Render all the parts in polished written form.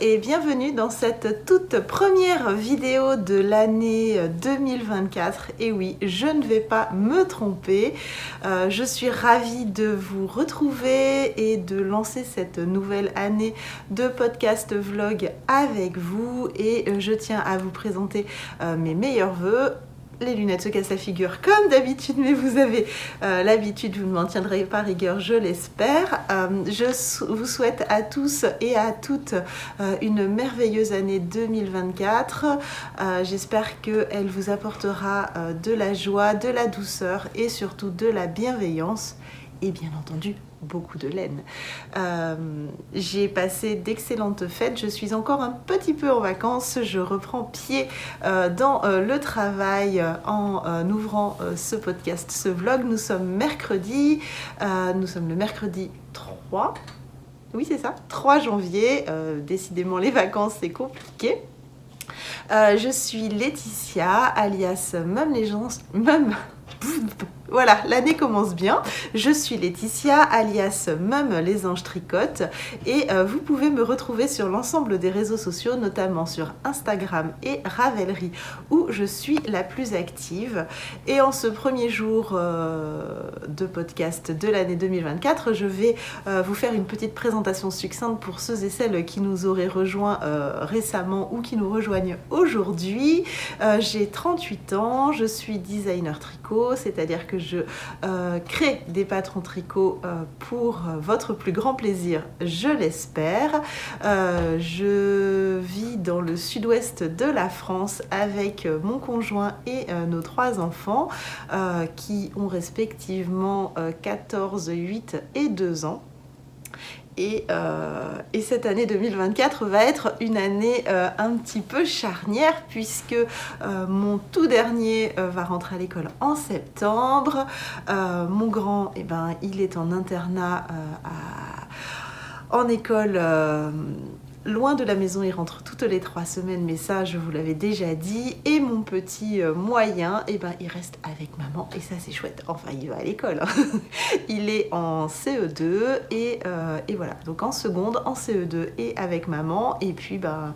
et bienvenue dans cette toute première vidéo de l'année 2024. Et oui, je ne vais pas me tromper. Je suis ravie de vous retrouver et de lancer cette nouvelle année de podcast vlog avec vous. Et je tiens à vous présenter mes meilleurs vœux. Les lunettes se cassent la figure comme d'habitude, mais vous avez l'habitude, vous ne m'en tiendrez pas rigueur, je l'espère. Je vous souhaite à tous et à toutes une merveilleuse année 2024. J'espère qu'elle vous apportera de la joie, de la douceur et surtout de la bienveillance et bien entendu beaucoup de laine. J'ai passé d'excellentes fêtes, je suis encore un petit peu en vacances, je reprends pied dans le travail en ouvrant ce podcast, ce vlog. Nous sommes mercredi, nous sommes le mercredi 3, oui c'est ça, 3 janvier, décidément les vacances c'est compliqué. Je suis Laetitia, alias Mum Voilà, l'année commence bien. Je suis Laetitia, alias Mum les Anges Tricotent, et vous pouvez me retrouver sur l'ensemble des réseaux sociaux, notamment sur Instagram et Ravelry, où je suis la plus active. Et en ce premier jour de podcast de l'année 2024, je vais vous faire une petite présentation succincte pour ceux et celles qui nous auraient rejoints récemment ou qui nous rejoignent aujourd'hui. J'ai 38 ans, je suis designer tricot, c'est-à-dire que je crée des patrons tricot pour votre plus grand plaisir, je l'espère. Je vis dans le sud-ouest de la France avec mon conjoint et nos 3 enfants qui ont respectivement 14, 8 et 2 ans. Et cette année 2024 va être une année un petit peu charnière puisque mon tout dernier va rentrer à l'école en septembre. Mon grand, il est en internat en école loin de la maison, il rentre toutes les 3 semaines, mais ça je vous l'avais déjà dit. Et mon petit moyen, il reste avec maman et ça c'est chouette. Enfin il va à l'école, hein. Il est en CE2 et voilà, donc en seconde, en CE2 et avec maman. Et puis à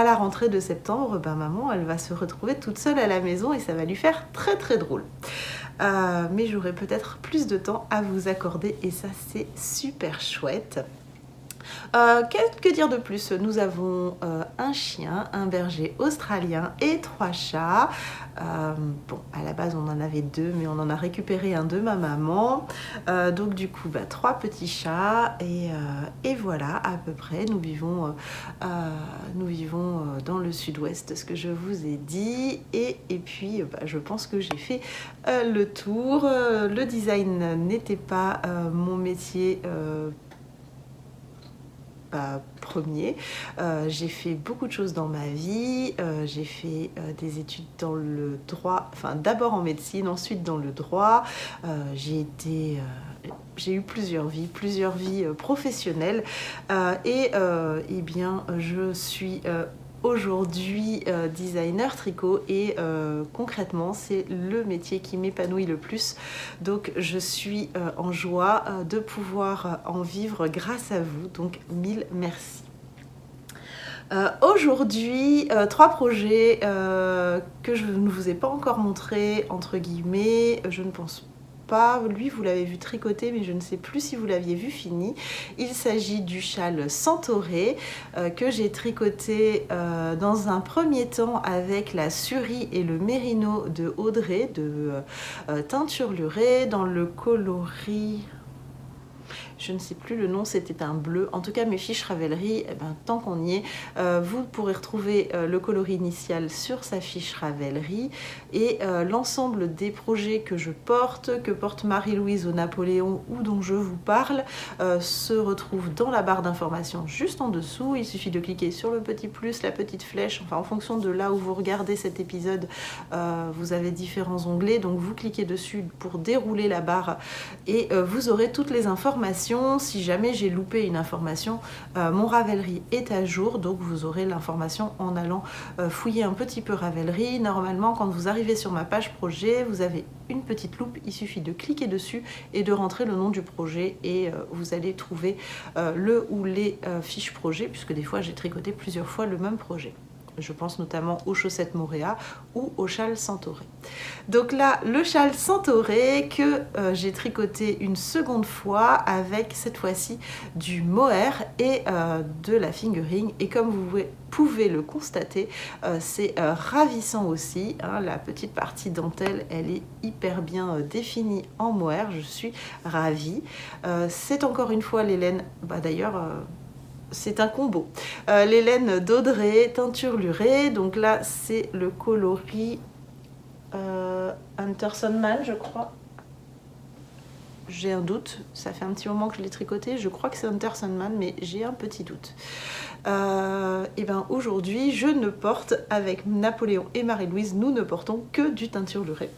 la rentrée de septembre, maman elle va se retrouver toute seule à la maison et ça va lui faire très très drôle. Mais j'aurai peut-être plus de temps à vous accorder et ça c'est super chouette. Que dire de plus? Nous avons un chien, un berger australien et 3 chats. À la base on en avait 2, mais on en a récupéré un de ma maman. Donc du coup 3 petits chats et voilà à peu près. Nous vivons dans le sud-ouest, ce que je vous ai dit. Et puis je pense que j'ai fait le tour. Le design n'était pas mon métier premier. J'ai fait beaucoup de choses dans ma vie. J'ai fait des études dans le droit, d'abord en médecine, ensuite dans le droit. J'ai eu plusieurs vies professionnelles je suis aujourd'hui designer tricot et concrètement c'est le métier qui m'épanouit le plus, donc je suis en joie de pouvoir en vivre grâce à vous, donc 1000 merci. Aujourd'hui, 3 projets que je ne vous ai pas encore montrés, entre guillemets, je ne pense pas. Lui, vous l'avez vu tricoter, mais je ne sais plus si vous l'aviez vu fini. Il s'agit du châle Centauré que j'ai tricoté dans un premier temps avec la Suri et le Mérino de Audrey de Teinture Lurée dans le coloris... Je ne sais plus le nom, c'était un bleu. En tout cas, mes fiches Ravelry, tant qu'on y est, vous pourrez retrouver le coloris initial sur sa fiche Ravelry. Et l'ensemble des projets que porte Marie-Louise au Napoléon ou dont je vous parle, se retrouve dans la barre d'informations juste en dessous. Il suffit de cliquer sur le petit plus, la petite flèche. En fonction de là où vous regardez cet épisode, vous avez différents onglets. Donc vous cliquez dessus pour dérouler la barre et vous aurez toutes les informations informations. Si jamais j'ai loupé une information, mon Ravelry est à jour, donc vous aurez l'information en allant fouiller un petit peu Ravelry. Normalement, quand vous arrivez sur ma page projet, vous avez une petite loupe, il suffit de cliquer dessus et de rentrer le nom du projet et vous allez trouver le ou les fiches projet, puisque des fois j'ai tricoté plusieurs fois le même projet. Je pense notamment aux chaussettes Moréa ou au châle Centauré. Donc là, le châle Centauré que j'ai tricoté une seconde fois avec cette fois-ci du mohair et de la fingering. Et comme vous pouvez le constater, c'est ravissant aussi. Hein, la petite partie dentelle, elle est hyper bien définie en mohair. Je suis ravie. C'est encore une fois les laines, d'ailleurs... c'est un combo. Les laines d'Audrey, teinture lurée. Donc là, c'est le coloris Hunterson Man, je crois. J'ai un doute. Ça fait un petit moment que je l'ai tricoté. Je crois que c'est Hunterson Man, mais j'ai un petit doute. Et bien aujourd'hui, je ne porte, avec Napoléon et Marie-Louise, nous ne portons que du teinture lurée.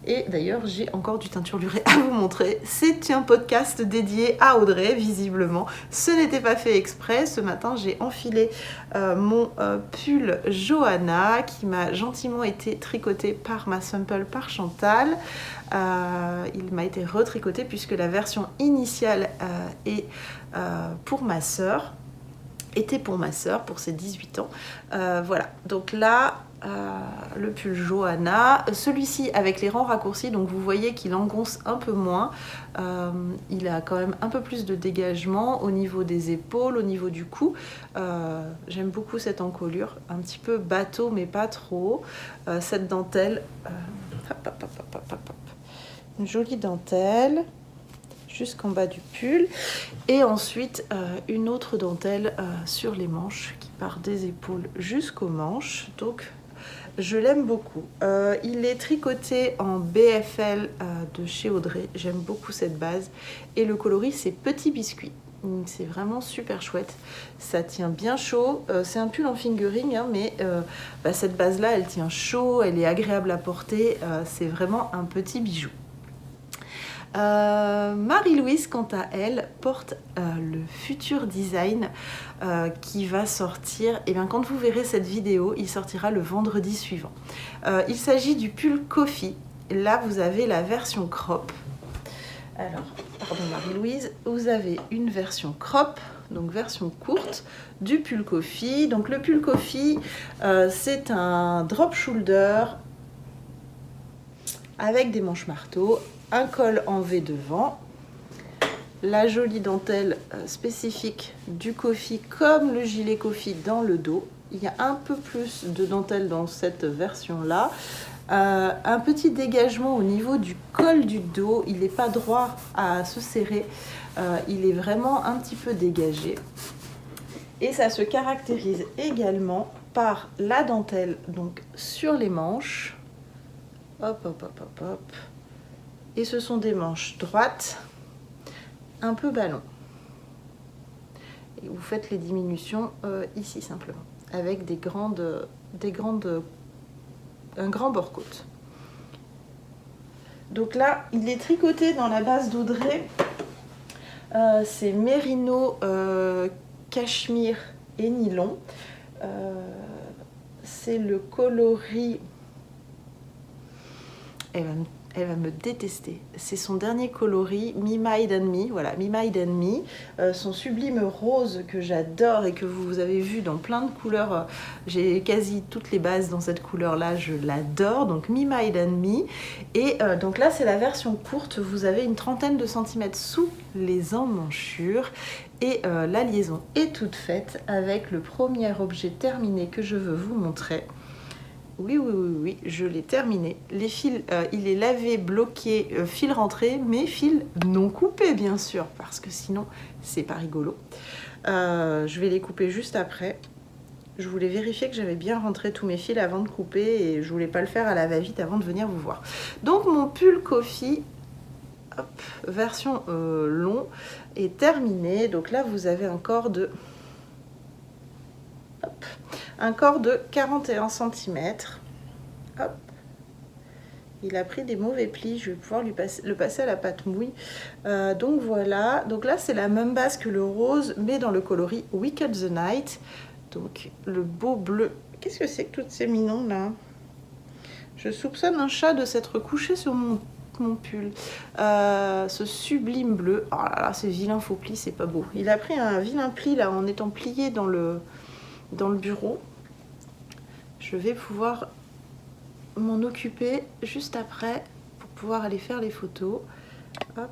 Et d'ailleurs, j'ai encore du teinture lurée à vous montrer. C'est un podcast dédié à Audrey, visiblement. Ce n'était pas fait exprès. Ce matin, j'ai enfilé mon pull Johanna qui m'a gentiment été tricoté par ma sample par Chantal. Il m'a été retricoté puisque la version initiale est pour ma sœur. Était pour ma sœur, pour ses 18 ans. Voilà, donc là... le pull Johanna, celui-ci avec les rangs raccourcis, donc vous voyez qu'il engonce un peu moins, il a quand même un peu plus de dégagement au niveau des épaules, au niveau du cou. J'aime beaucoup cette encolure, un petit peu bateau mais pas trop. Cette dentelle, une jolie dentelle jusqu'en bas du pull, et ensuite une autre dentelle sur les manches qui part des épaules jusqu'aux manches. Donc je l'aime beaucoup. Il est tricoté en BFL de chez Audrey. J'aime beaucoup cette base. Et le coloris, c'est Petit Biscuit. C'est vraiment super chouette. Ça tient bien chaud. C'est un pull en fingering, hein, mais cette base-là, elle tient chaud. Elle est agréable à porter. C'est vraiment un petit bijou. Marie-Louise, quant à elle, porte le futur design qui va sortir, et bien quand vous verrez cette vidéo, il sortira le vendredi suivant. Il s'agit du pull Coffee. Là, vous avez la version crop. Alors, pardon Marie-Louise, vous avez une version crop, donc version courte, du pull Coffee. Donc le pull Coffee, c'est un drop shoulder avec des manches marteau, un col en V devant, la jolie dentelle spécifique du Coffee comme le gilet Coffee dans le dos. Il y a un peu plus de dentelle dans cette version-là. Un petit dégagement au niveau du col du dos. Il n'est pas droit à se serrer. Il est vraiment un petit peu dégagé. Et ça se caractérise également par la dentelle donc sur les manches. Hop, hop, hop, hop, hop. Et ce sont des manches droites, un peu ballon. Et vous faites les diminutions ici simplement, avec un grand bord-côte. Donc là, il est tricoté dans la base d'Audrey. C'est mérino, cachemire et nylon. C'est le coloris... Elle va me détester. C'est son dernier coloris, Me Made and Me. Voilà, Me Made and Me. Son sublime rose que j'adore et que vous avez vu dans plein de couleurs. J'ai quasi toutes les bases dans cette couleur-là. Je l'adore. Donc Me Made and Me. Et donc là, c'est la version courte. Vous avez une trentaine de centimètres sous les emmanchures. Et la liaison est toute faite avec le premier objet terminé que je veux vous montrer. Oui, je l'ai terminé. Les fils, il est lavé, bloqué, fil rentré, mais fils non coupés, bien sûr, parce que sinon, c'est pas rigolo. Je vais les couper juste après. Je voulais vérifier que j'avais bien rentré tous mes fils avant de couper et je voulais pas le faire à la va-vite avant de venir vous voir. Donc, mon pull Coffee, hop, version long, est terminé. Donc là, vous avez un corps de... Hop, un corps de 41 cm. Hop. Il a pris des mauvais plis, je vais pouvoir le passer à la pâte mouille. Donc voilà, donc là c'est la même base que le rose, mais dans le coloris Wicked the Night. Donc le beau bleu. Qu'est-ce que c'est que toutes ces minons là? Je soupçonne un chat de s'être couché sur mon pull. Ce sublime bleu. Oh là là, c'est vilain faux pli, c'est pas beau. Il a pris un vilain pli là en étant plié dans le bureau. Je vais pouvoir m'en occuper juste après pour pouvoir aller faire les photos. Hop.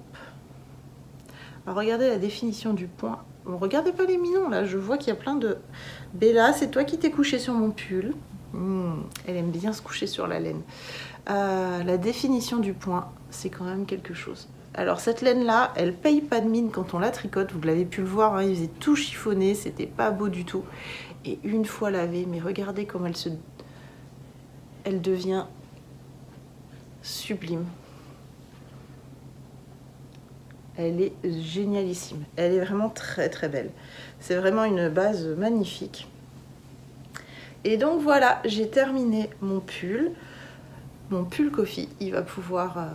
Alors regardez la définition du point. Bon, regardez pas les minons là, je vois qu'il y a plein de... Bella, c'est toi qui t'es couchée sur mon pull. Elle aime bien se coucher sur la laine. La définition du point, c'est quand même quelque chose. Alors cette laine là, elle paye pas de mine quand on la tricote. Vous l'avez pu le voir, hein, il faisait tout chiffonner, c'était pas beau du tout. Et une fois lavée, mais regardez comme elle devient sublime. Elle est génialissime. Elle est vraiment très très belle. C'est vraiment une base magnifique. Et donc voilà, j'ai terminé mon pull. Mon pull coffee, il va pouvoir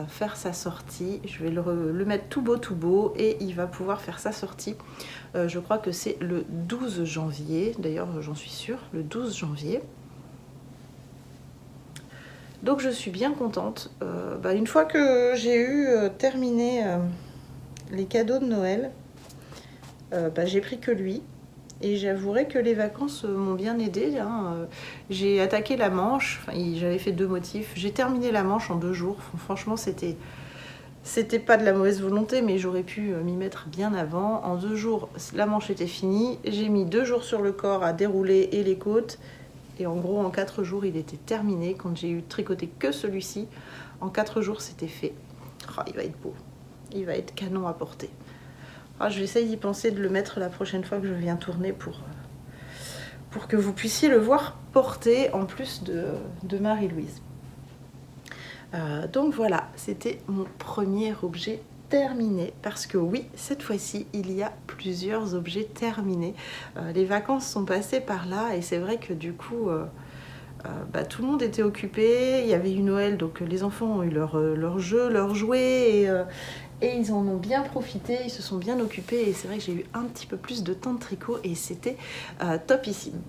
faire sa sortie. Je vais le mettre tout beau et il va pouvoir faire sa sortie. Je crois que c'est le 12 janvier. D'ailleurs, j'en suis sûre, le 12 janvier. Donc je suis bien contente. Une fois que j'ai eu terminé les cadeaux de Noël, j'ai pris que lui. Et j'avouerai que les vacances m'ont bien aidée. Hein. J'ai attaqué la manche, j'avais fait 2 motifs. J'ai terminé la manche en 2 jours. Franchement, c'était pas de la mauvaise volonté, mais j'aurais pu m'y mettre bien avant. En 2 jours, la manche était finie. J'ai mis 2 jours sur le corps à dérouler et les côtes. Et en gros, en 4 jours, il était terminé. Quand j'ai eu tricoté que celui-ci, en 4 jours, c'était fait. Oh, il va être beau. Il va être canon à porter. Ah, je vais essayer d'y penser, de le mettre la prochaine fois que je viens tourner pour que vous puissiez le voir porter en plus de Marie-Louise. Donc voilà, c'était mon premier objet terminé, parce que oui, cette fois-ci, il y a plusieurs objets terminés. Les vacances sont passées par là et c'est vrai que du coup... tout le monde était occupé, il y avait eu Noël, donc les enfants ont eu leur jeu, leurs jouets, et ils en ont bien profité, ils se sont bien occupés, et c'est vrai que j'ai eu un petit peu plus de temps de tricot, et c'était topissime.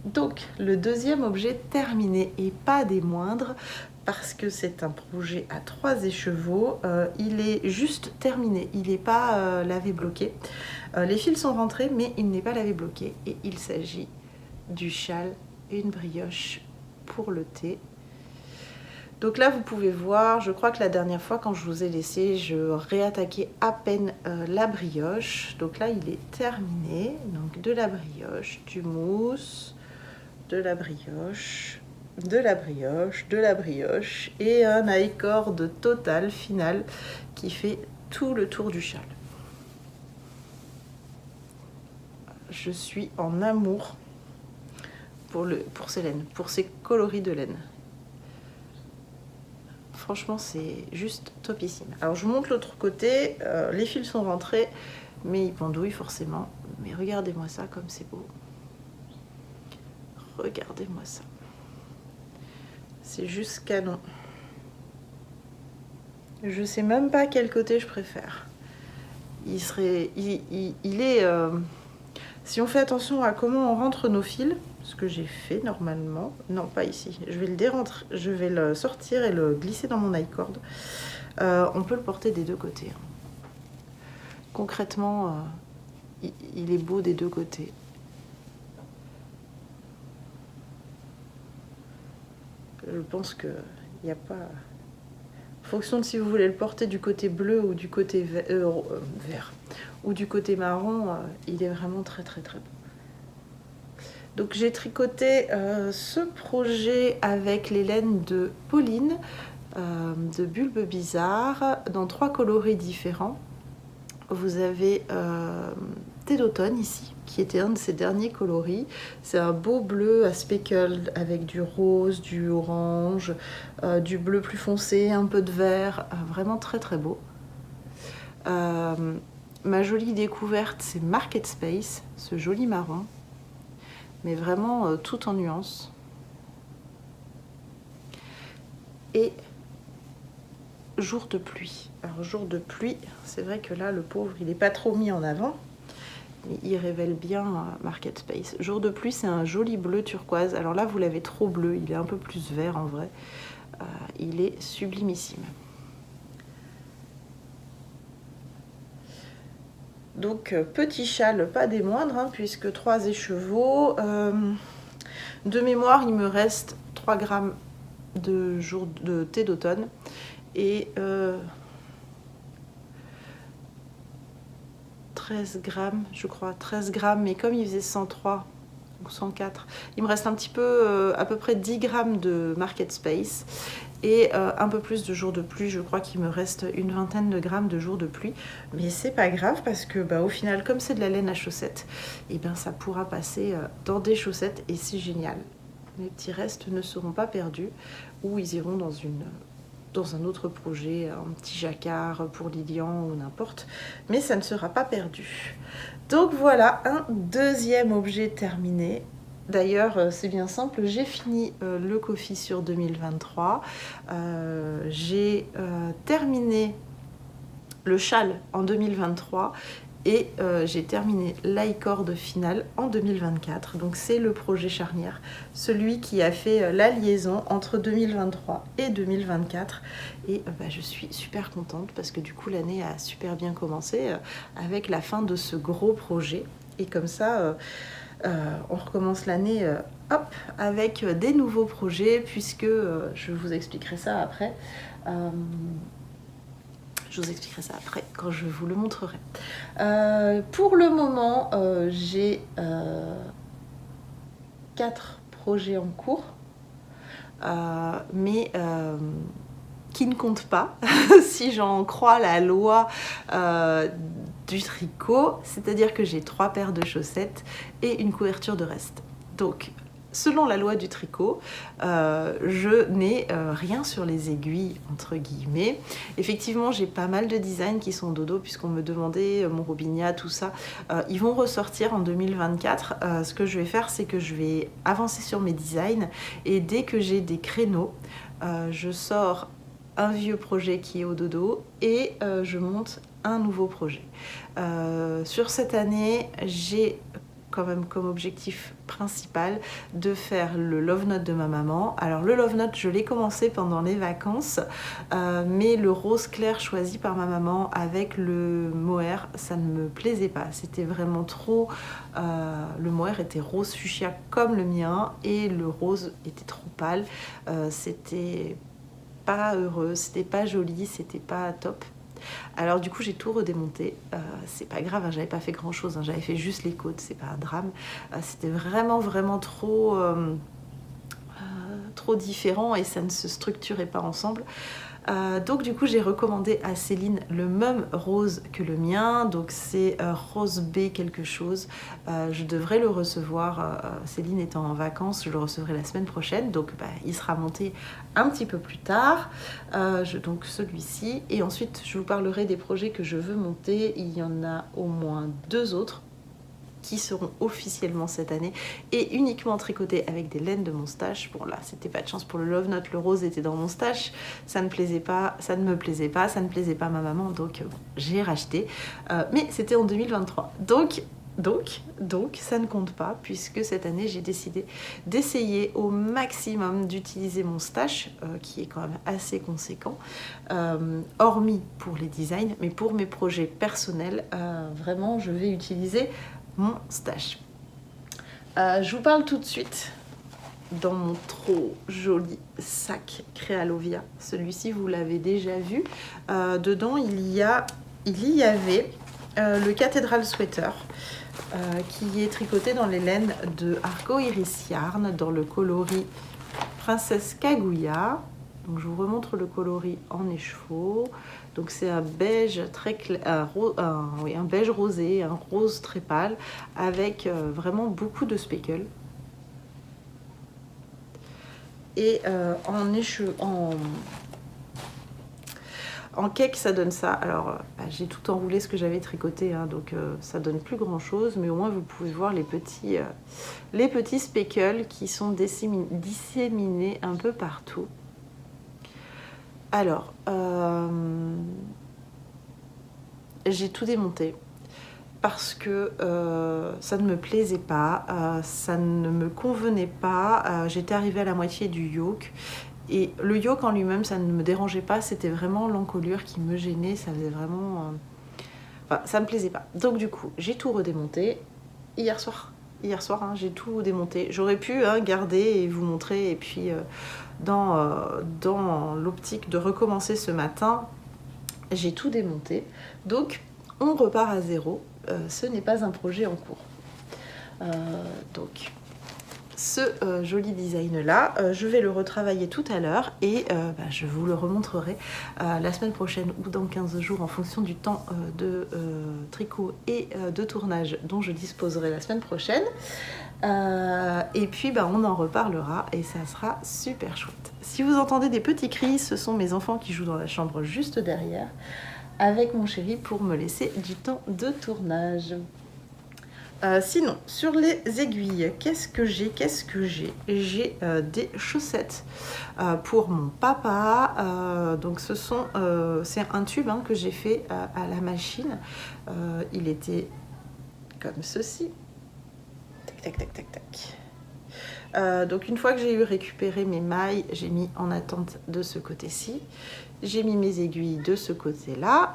Donc, le deuxième objet terminé, et pas des moindres, parce que c'est un projet à 3 écheveaux, il est juste terminé, il n'est pas lavé bloqué. Les fils sont rentrés, mais il n'est pas lavé bloqué, et il s'agit du châle Une brioche pour le thé. Donc là vous pouvez voir, je crois que la dernière fois quand je vous ai laissé, je réattaquais à peine la brioche. Donc là il est terminé, donc de la brioche, du mousse, de la brioche, de la brioche, de la brioche et un high-cord total final qui fait tout le tour du châle. Je suis en amour pour ces laines, pour ces coloris de laine. Franchement, c'est juste topissime. Alors, je vous montre l'autre côté. Les fils sont rentrés, mais ils pendouillent forcément. Mais regardez-moi ça, comme c'est beau. Regardez-moi ça. C'est juste canon. Je sais même pas quel côté je préfère. Il est... si on fait attention à comment on rentre nos fils, ce que j'ai fait normalement, non pas ici, je vais le sortir et le glisser dans mon high-cord. On peut le porter des 2 côtés. Concrètement, il est beau des 2 côtés. Je pense qu'il n'y a pas... En fonction de si vous voulez le porter du côté bleu ou du côté vert ou du côté marron, il est vraiment très très très beau. Donc j'ai tricoté ce projet avec les laines de Pauline, de Bulbe Bizarre, dans 3 coloris différents. Vous avez Thé d'automne ici, qui était un de ses derniers coloris. C'est un beau bleu à speckle avec du rose, du orange, du bleu plus foncé, un peu de vert, vraiment très très beau. Ma jolie découverte, c'est Market Space, ce joli marron, mais vraiment tout en nuances. et jour de pluie. Alors jour de pluie, c'est vrai que là le pauvre il n'est pas trop mis en avant, mais il révèle bien Market Space. Jour de pluie, c'est un joli bleu turquoise. Alors là vous l'avez trop bleu, il est un peu plus vert en vrai. Il est sublimissime. Donc petit châle, pas des moindres, hein, puisque 3 écheveaux. De mémoire, il me reste 3 grammes de thé d'automne et 13 grammes, je crois, 13 grammes, mais comme il faisait 103 ou 104, il me reste un petit peu, à peu près 10 grammes de Market Space et un peu plus de jours de pluie. Je crois qu'il me reste une vingtaine de grammes de jours de pluie, mais c'est pas grave parce que au final, comme c'est de la laine à chaussettes, et ça pourra passer dans des chaussettes et c'est génial. Les petits restes ne seront pas perdus ou ils iront dans un autre projet, un petit jacquard pour Lilian ou n'importe, mais ça ne sera pas perdu. Donc voilà, un deuxième objet terminé. D'ailleurs, c'est bien simple, j'ai fini le coffee sur 2023. J'ai terminé le châle en 2023 et j'ai terminé l'icord finale en 2024. Donc c'est le projet charnière, celui qui a fait la liaison entre 2023 et 2024. Et je suis super contente parce que du coup l'année a super bien commencé avec la fin de ce gros projet. Et comme ça, on recommence l'année avec des nouveaux projets, puisque je vous expliquerai ça après. Je vous expliquerai ça après quand je vous le montrerai. Pour le moment, j'ai 4 projets en cours, mais qui ne comptent pas, si j'en crois la loi du tricot, c'est-à-dire que j'ai 3 paires de chaussettes et une couverture de reste. Donc, selon la loi du tricot, je n'ai rien sur les aiguilles, entre guillemets. Effectivement, j'ai pas mal de designs qui sont dodo, puisqu'on me demandait mon Robinia, tout ça. Ils vont ressortir en 2024. Ce que je vais faire, c'est que je vais avancer sur mes designs, et dès que j'ai des créneaux, je sors un vieux projet qui est au dodo et je monte un nouveau projet. Sur cette année, j'ai quand même comme objectif principal de faire le Love Note de ma maman. Alors le Love Note, je l'ai commencé pendant les vacances, mais le rose clair choisi par ma maman avec le mohair, ça ne me plaisait pas. C'était vraiment trop... le mohair était rose fuchsia comme le mien et le rose était trop pâle. C'était pas heureux, c'était pas joli, c'était pas top. Alors du coup j'ai tout redémonté, c'est pas grave, hein, j'avais pas fait grand chose, hein, j'avais fait juste les côtes, c'est pas un drame. C'était vraiment trop différent et ça ne se structurait pas ensemble. Donc du coup j'ai recommandé à Céline le même rose que le mien, donc c'est rose B quelque chose. Je devrais le recevoir, Céline étant en vacances, je le recevrai la semaine prochaine, donc il sera monté un petit peu plus tard. Donc celui-ci, et ensuite je vous parlerai des projets que je veux monter. Il y en a au moins 2 autres qui seront officiellement cette année et uniquement tricotés avec des laines de mon stash. Bon là, c'était pas de chance pour le Love Note, le rose était dans mon stash, ça ne me plaisait pas, ça ne plaisait pas à ma maman, donc j'ai racheté. Mais c'était en 2023. Donc ça ne compte pas, puisque cette année j'ai décidé d'essayer au maximum d'utiliser mon stash, qui est quand même assez conséquent, hormis pour les designs, mais pour mes projets personnels, vraiment je vais utiliser mon stash. Je vous parle tout de suite dans mon trop joli sac Crealovia. Celui-ci vous l'avez déjà vu. Dedans il y avait le Cathedral Sweater, qui est tricoté dans les laines de Arco Iris Yarn dans le coloris Princesse Kaguya. Donc je vous remontre le coloris en écheveau. Donc c'est un beige très clair, un beige rosé, un rose très pâle, avec vraiment beaucoup de speckles. Et en cake, ça donne ça. Alors, j'ai tout enroulé ce que j'avais tricoté, hein, donc ça donne plus grand chose, mais au moins vous pouvez voir les petits speckles qui sont disséminés un peu partout. Alors, j'ai tout démonté parce que ça ne me plaisait pas, ça ne me convenait pas. J'étais arrivée à la moitié du yoke. Et le yoke en lui-même, ça ne me dérangeait pas, c'était vraiment l'encolure qui me gênait, ça faisait vraiment... Enfin, ça me plaisait pas. Donc du coup, j'ai tout redémonté hier soir. Hier soir, hein, j'ai tout démonté. J'aurais pu garder et vous montrer, et puis dans l'optique de recommencer ce matin, j'ai tout démonté. Donc, on repart à zéro. Ce n'est pas un projet en cours. Donc, ce joli design là, je vais le retravailler tout à l'heure et je vous le remontrerai la semaine prochaine ou dans 15 jours en fonction du temps de tricot et de tournage dont je disposerai la semaine prochaine. Et puis on en reparlera et ça sera super chouette. Si vous entendez des petits cris, ce sont mes enfants qui jouent dans la chambre juste derrière avec mon chéri pour me laisser du temps de tournage. Sinon, sur les aiguilles, qu'est-ce que j'ai J'ai des chaussettes pour mon papa. Donc c'est un tube que j'ai fait à la machine. Il était comme ceci. Tac, tac, tac, tac, tac. Donc une fois que j'ai eu récupéré mes mailles, j'ai mis en attente de ce côté-ci. J'ai mis mes aiguilles de ce côté-là.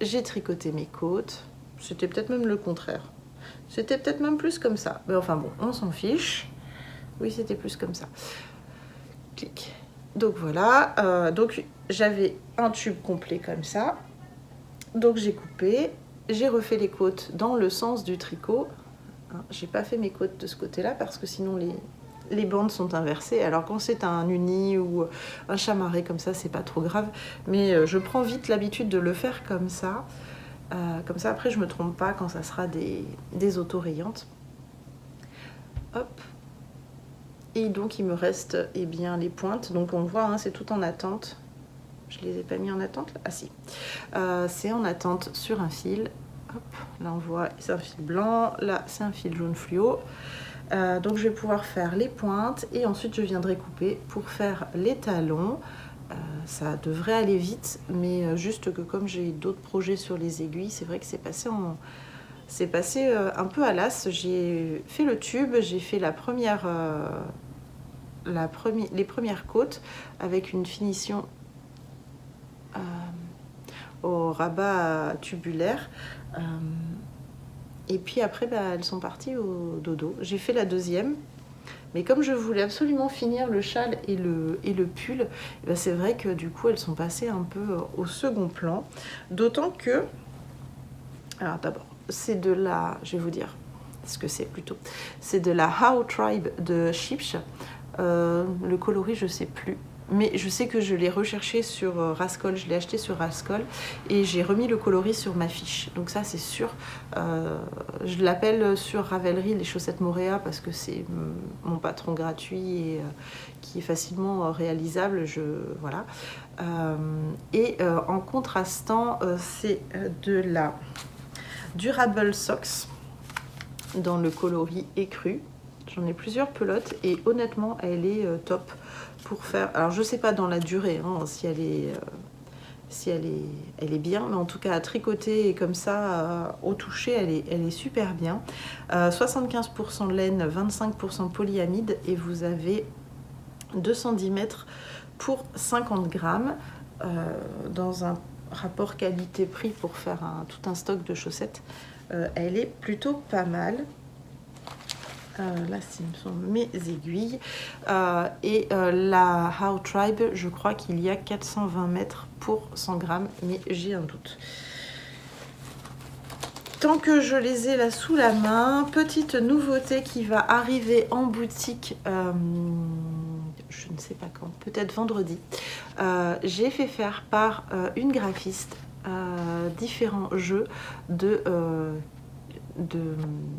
J'ai tricoté mes côtes. C'était peut-être même le contraire. C'était peut-être même plus comme ça. Mais enfin bon, on s'en fiche. Oui, c'était plus comme ça. Clic. Donc voilà. Donc j'avais un tube complet comme ça. Donc j'ai coupé. J'ai refait les côtes dans le sens du tricot. J'ai pas fait mes côtes de ce côté-là parce que sinon les bandes sont inversées. Alors quand c'est un uni ou un chamarré comme ça, c'est pas trop grave. Mais je prends vite l'habitude de le faire comme ça. Comme ça, après, je me trompe pas quand ça sera des auto-rayantes. Hop. Et donc, il me reste les pointes. Donc, on voit, c'est tout en attente. Je les ai pas mis en attente là. Ah si. C'est en attente sur un fil. Hop. Là, on voit, c'est un fil blanc. Là, c'est un fil jaune fluo. Donc, je vais pouvoir faire les pointes. Et ensuite, je viendrai couper pour faire les talons. Ça devrait aller vite, mais juste que comme j'ai d'autres projets sur les aiguilles, c'est vrai que c'est passé un peu à l'as. J'ai fait le tube, j'ai fait les premières côtes avec une finition au rabat tubulaire. Et puis après, elles sont parties au dodo. J'ai fait la deuxième. Mais comme je voulais absolument finir le châle et le pull, c'est vrai que du coup elles sont passées un peu au second plan. D'autant que, alors d'abord, c'est de la, je vais vous dire ce que c'est plutôt, c'est de la How Tribe de Chips. Le coloris je sais plus. Mais je sais que je l'ai recherché sur Rascol, je l'ai acheté sur Rascol et j'ai remis le coloris sur ma fiche. Donc ça c'est sûr. Je l'appelle sur Ravelry les chaussettes Moréa parce que c'est mon patron gratuit et qui est facilement réalisable. Voilà. En contrastant, c'est de la Durable Socks dans le coloris écru. J'en ai plusieurs pelotes et honnêtement elle est top pour faire. Alors je sais pas dans la durée si elle est bien, mais en tout cas à tricoter et comme ça au toucher elle est super bien. 75% laine, 25% polyamide et vous avez 210 mètres pour 50 grammes dans un rapport qualité-prix pour faire tout un stock de chaussettes. Elle est plutôt pas mal. Là, ce sont mes aiguilles. La How Tribe, je crois qu'il y a 420 mètres pour 100 grammes, mais j'ai un doute. Tant que je les ai là sous la main, petite nouveauté qui va arriver en boutique, je ne sais pas quand, peut-être vendredi. J'ai fait faire par une graphiste différents jeux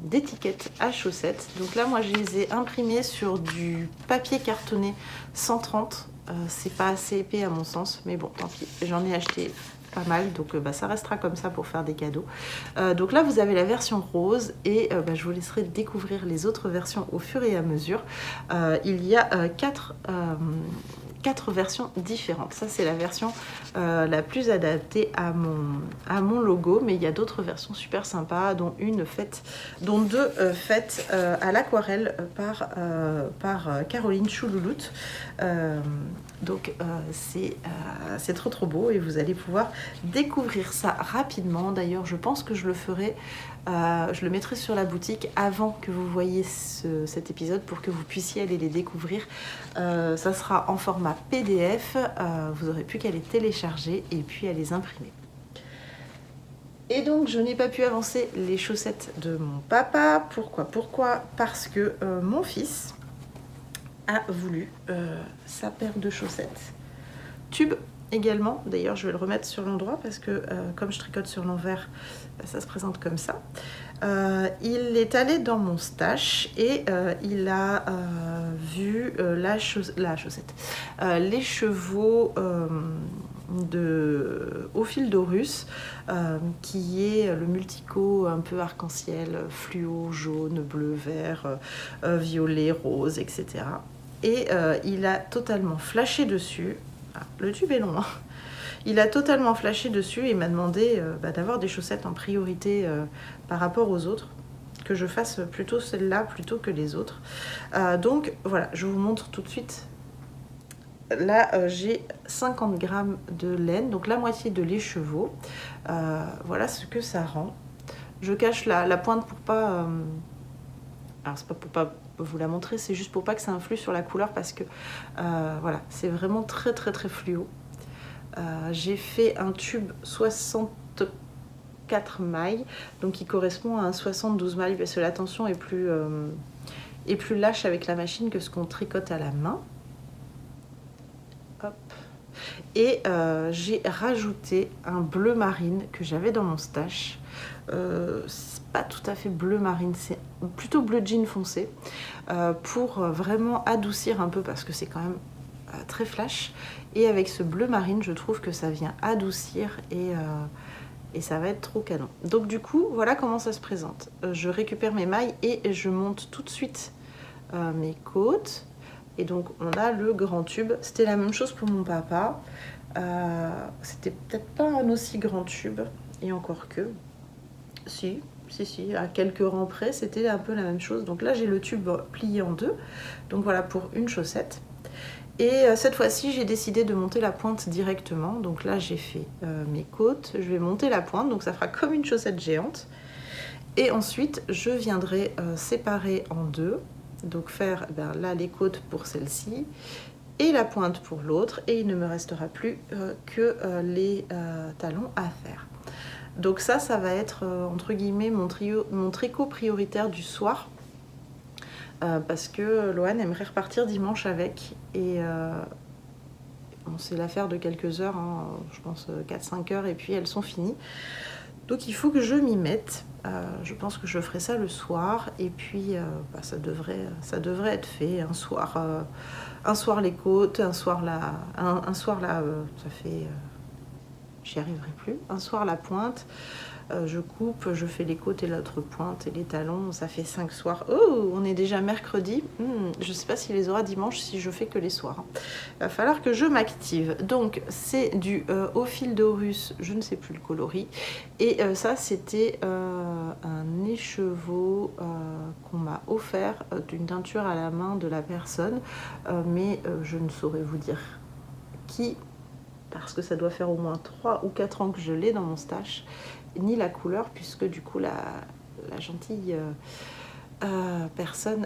d'étiquettes à chaussettes. Donc là moi je les ai imprimés sur du papier cartonné 130. C'est pas assez épais à mon sens, mais bon tant pis, j'en ai acheté pas mal, donc ça restera comme ça pour faire des cadeaux. Donc là vous avez la version rose et je vous laisserai découvrir les autres versions au fur et à mesure. Il y a 4 versions différentes. Ça, c'est la version la plus adaptée à mon logo, mais il y a d'autres versions super sympas, dont deux faites à l'aquarelle par Caroline Choulouloute. Donc c'est trop beau et vous allez pouvoir découvrir ça rapidement. D'ailleurs, je pense que je le ferai, je le mettrai sur la boutique avant que vous voyiez cet épisode pour que vous puissiez aller les découvrir. Ça sera en format PDF, vous n'aurez plus qu'à les télécharger et puis à les imprimer. Et donc je n'ai pas pu avancer les chaussettes de mon papa. Pourquoi? Parce que mon fils a voulu sa paire de chaussettes tube également. D'ailleurs, je vais le remettre sur l'endroit parce que comme je tricote sur l'envers, ça se présente comme ça. Il est allé dans mon stash et il a vu les chevaux au fil d'Horus, qui est le multico un peu arc-en-ciel, fluo, jaune, bleu, vert, violet, rose, etc. Et il a totalement flashé dessus. Ah, le tube est long, hein. Il a totalement flashé dessus et m'a demandé d'avoir des chaussettes en priorité par rapport aux autres, que je fasse plutôt celle-là plutôt que les autres. Donc voilà, je vous montre tout de suite. Là, j'ai 50 grammes de laine, donc la moitié de l'écheveau. Voilà ce que ça rend. Je cache la pointe pour pas... alors c'est pas pour pas vous la montrer, c'est juste pour pas que ça influe sur la couleur parce que voilà, c'est vraiment très fluo. J'ai fait un tube 64 mailles, donc qui correspond à un 72 mailles parce que la tension est plus lâche avec la machine que ce qu'on tricote à la main. Hop. Et j'ai rajouté un bleu marine que j'avais dans mon stash. C'est pas tout à fait bleu marine, c'est plutôt bleu jean foncé, pour vraiment adoucir un peu parce que c'est quand même très flash. Et avec ce bleu marine, je trouve que ça vient adoucir et ça va être trop canon. Donc du coup, voilà comment ça se présente. Je récupère mes mailles et je monte tout de suite mes côtes. Et donc on a le grand tube. C'était la même chose pour mon papa. C'était peut-être pas un aussi grand tube, et encore que. Si, à quelques rangs près, c'était un peu la même chose. Donc là, j'ai le tube plié en deux. Donc voilà pour une chaussette. Et cette fois-ci, j'ai décidé de monter la pointe directement. Donc là, j'ai fait mes côtes. Je vais monter la pointe, donc ça fera comme une chaussette géante. Et ensuite, je viendrai séparer en deux. Donc faire là les côtes pour celle-ci et la pointe pour l'autre. Et il ne me restera plus que les talons à faire. Donc ça va être entre guillemets mon tricot prioritaire du soir. Parce que Loane aimerait repartir dimanche avec. Et bon, c'est l'affaire de quelques heures, hein, je pense 4-5 heures, et puis elles sont finies. Donc il faut que je m'y mette. Je pense que je ferai ça le soir. Et puis ça devrait être fait. Un soir les côtes, un soir là, ça fait... j'y arriverai plus. Un soir la pointe. Je coupe, je fais les côtes et l'autre pointe et les talons, ça fait 5 soirs. Oh, on est déjà mercredi. Je ne sais pas s'il les aura dimanche si je fais que les soirs. Il va falloir que je m'active. Donc, c'est du au fil d'Horus, je ne sais plus le coloris. Et ça, c'était un écheveau qu'on m'a offert d'une teinture à la main de la personne. Mais je ne saurais vous dire qui, parce que ça doit faire au moins 3 ou 4 ans que je l'ai dans mon stash. Ni la couleur, puisque du coup la gentille personne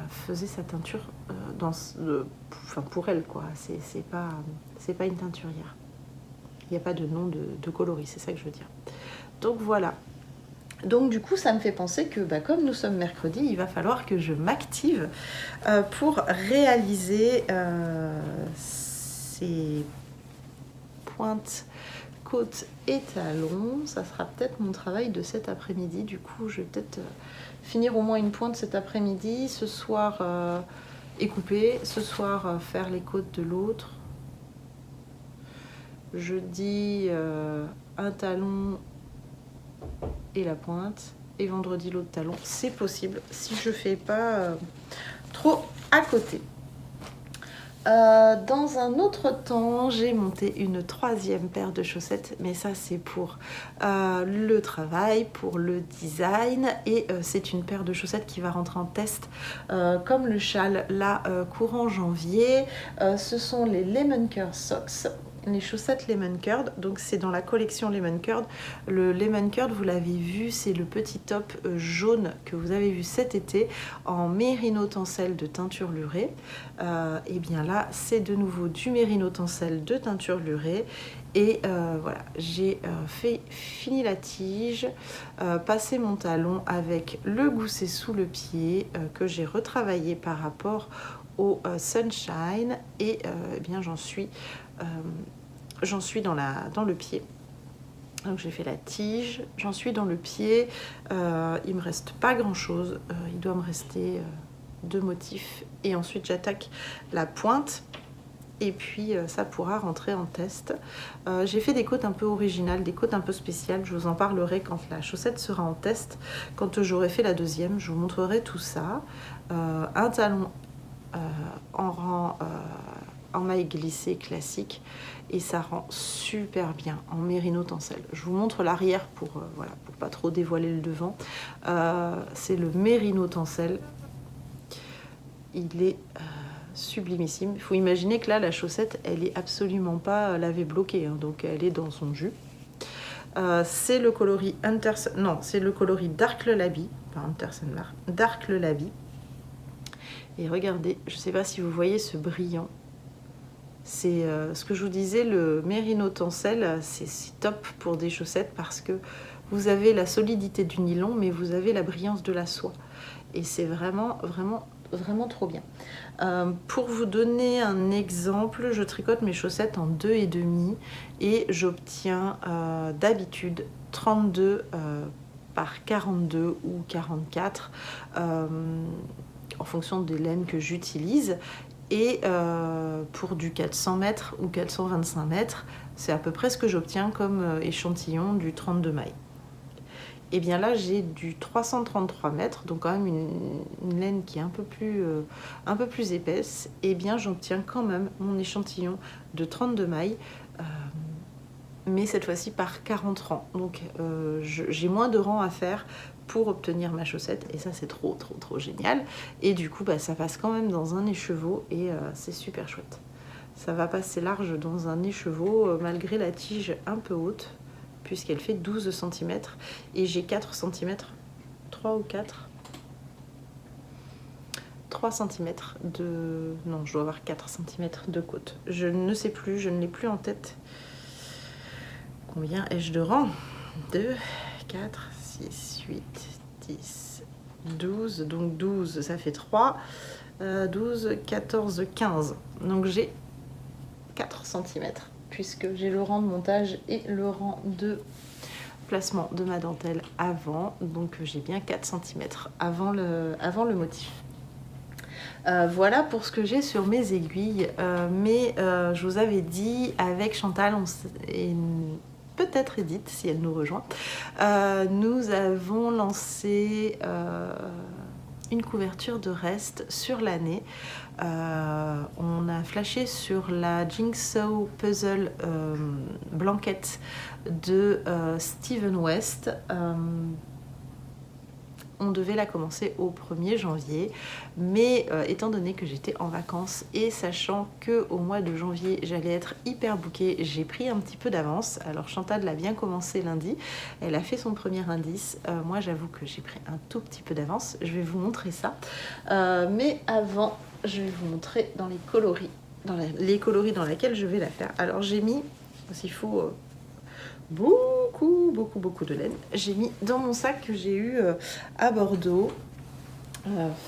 faisait sa teinture pour elle, quoi. C'est pas une teinturière. Il n'y a pas de nom de coloris, c'est ça que je veux dire. Donc voilà. Donc du coup, ça me fait penser que comme nous sommes mercredi, il va falloir que je m'active pour réaliser ces pointes, côtes et talons. Ça sera peut-être mon travail de cet après-midi. Du coup, je vais peut-être finir au moins une pointe cet après-midi. Ce soir, et couper. Ce soir, faire les côtes de l'autre. Jeudi, un talon et la pointe. Et vendredi, l'autre talon. C'est possible si je fais pas trop à côté. Dans un autre temps, j'ai monté une troisième paire de chaussettes, mais ça c'est pour le travail, pour le design, et c'est une paire de chaussettes qui va rentrer en test comme le châle là courant janvier. Ce sont les Lemon Curd Socks. Les chaussettes Lemon Curd, donc c'est dans la collection Lemon Curd. Le Lemon Curd, vous l'avez vu, c'est le petit top jaune que vous avez vu cet été en mérino tencel de teinture lurée. Et bien là, c'est de nouveau du mérino tencel de teinture lurée. Et voilà, j'ai fini la tige, passé mon talon avec le gousset sous le pied que j'ai retravaillé par rapport au Sunshine, et eh bien j'en suis dans le pied. Donc j'ai fait la tige, j'en suis dans le pied, il me reste pas grand chose, il doit me rester 2 motifs, et ensuite j'attaque la pointe, et puis ça pourra rentrer en test. J'ai fait des côtes un peu originales, des côtes un peu spéciales, je vous en parlerai quand la chaussette sera en test, quand j'aurai fait la deuxième, je vous montrerai tout ça. Un talon en maille glissée classique, et ça rend super bien en mérino tencel. Je vous montre l'arrière pour voilà, pour pas trop dévoiler le devant. C'est le mérino tencel, il est sublimissime. Il faut imaginer que là la chaussette elle est absolument pas lavée bloquée, hein, donc elle est dans son jus. C'est le coloris c'est le coloris Dark Lullaby, pas Hunterson Dark Lullaby. Et regardez, je sais pas si vous voyez ce brillant. C'est ce que je vous disais, le mérino tencel, c'est top pour des chaussettes parce que vous avez la solidité du nylon, mais vous avez la brillance de la soie. Et c'est vraiment, vraiment, vraiment trop bien. Pour vous donner un exemple, je tricote mes chaussettes en 2,5 et j'obtiens d'habitude 32 par 42 ou 44 en fonction des laines que j'utilise. Et pour du 400 mètres ou 425 mètres, c'est à peu près ce que j'obtiens comme échantillon du 32 mailles. Et bien là, j'ai du 333 mètres, donc quand même une laine qui est un peu plus épaisse. Et bien j'obtiens quand même mon échantillon de 32 mailles, mais cette fois-ci par 40 rangs. Donc j'ai moins de rangs à faire pour obtenir ma chaussette, et ça c'est trop génial. Et du coup ça passe quand même dans un écheveau, et c'est super chouette. Ça va passer large dans un écheveau malgré la tige un peu haute, puisqu'elle fait 12 cm, et j'ai 4 cm, 3 ou 4, 3 cm de... non, je dois avoir 4 cm de côte. Je ne sais plus, je ne l'ai plus en tête. Combien ai-je de rangs? 2, 4, 6, 8, 10, 12. Donc 12, ça fait 3. 12, 14, 15. Donc j'ai 4 cm, puisque j'ai le rang de montage et le rang de placement de ma dentelle avant. Donc j'ai bien 4 cm avant le motif. Voilà pour ce que j'ai sur mes aiguilles. Mais je vous avais dit, avec Chantal, et peut-être Edith si elle nous rejoint, nous avons lancé une couverture de reste sur l'année. On a flashé sur la Jigsaw Puzzle blanquette de Steven West. On devait la commencer au 1er janvier, mais étant donné que j'étais en vacances et sachant qu'au mois de janvier j'allais être hyper bookée, j'ai pris un petit peu d'avance. Alors Chantal l'a bien commencé lundi, elle a fait son premier indice, moi j'avoue que j'ai pris un tout petit peu d'avance, je vais vous montrer ça. Mais avant, je vais vous montrer dans les coloris, dans lesquels je vais la faire. Alors j'ai mis, s'il faut... beaucoup de laine. J'ai mis dans mon sac que j'ai eu à Bordeaux,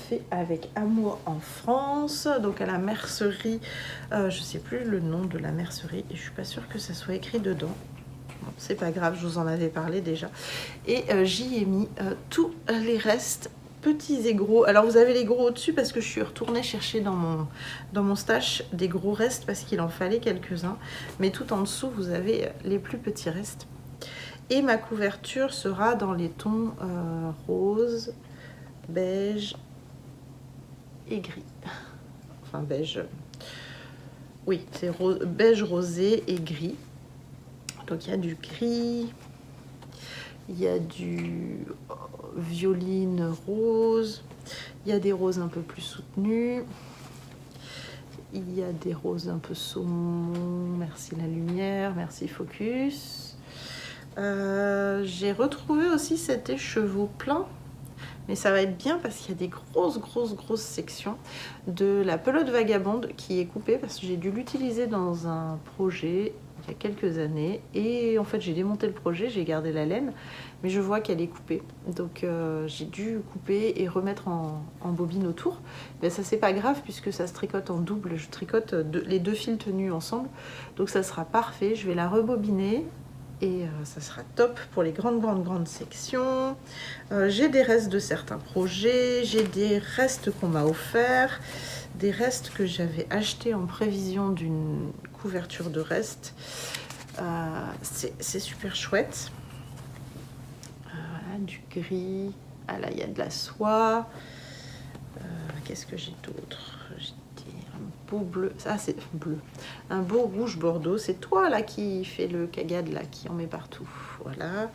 fait avec amour en France, donc à la mercerie, je sais plus le nom de la mercerie et je suis pas sûre que ça soit écrit dedans. Bon, c'est pas grave, je vous en avais parlé déjà. Et j'y ai mis tous les restes, petits et gros. Alors vous avez les gros au-dessus parce que je suis retournée chercher dans mon stash des gros restes parce qu'il en fallait quelques-uns, mais tout en dessous vous avez les plus petits restes. Et ma couverture sera dans les tons rose, beige et gris. Enfin beige oui, c'est beige rosé et gris. Donc il y a du gris, il y a du violine rose, il y a des roses un peu plus soutenues, il y a des roses un peu saumon, merci la lumière, merci focus. J'ai retrouvé aussi cet écheveau plein, mais ça va être bien parce qu'il y a des grosses sections de la pelote vagabonde qui est coupée parce que j'ai dû l'utiliser dans un projet il y a quelques années et en fait j'ai démonté le projet, j'ai gardé la laine mais je vois qu'elle est coupée donc j'ai dû couper et remettre en bobine autour. Ben, ça c'est pas grave puisque ça se tricote en double, je tricote les deux fils tenus ensemble donc ça sera parfait. Je vais la rebobiner et ça sera top pour les grandes sections. J'ai des restes de certains projets, j'ai des restes qu'on m'a offerts, des restes que j'avais achetés en prévision d'une couverture de restes. C'est super chouette. Voilà, du gris. Ah là, il y a de la soie. Qu'est-ce que j'ai d'autre? Un beau bleu. Ah, c'est bleu. Un beau rouge bordeaux. C'est toi là qui fait le cagade là, qui en met partout. Voilà.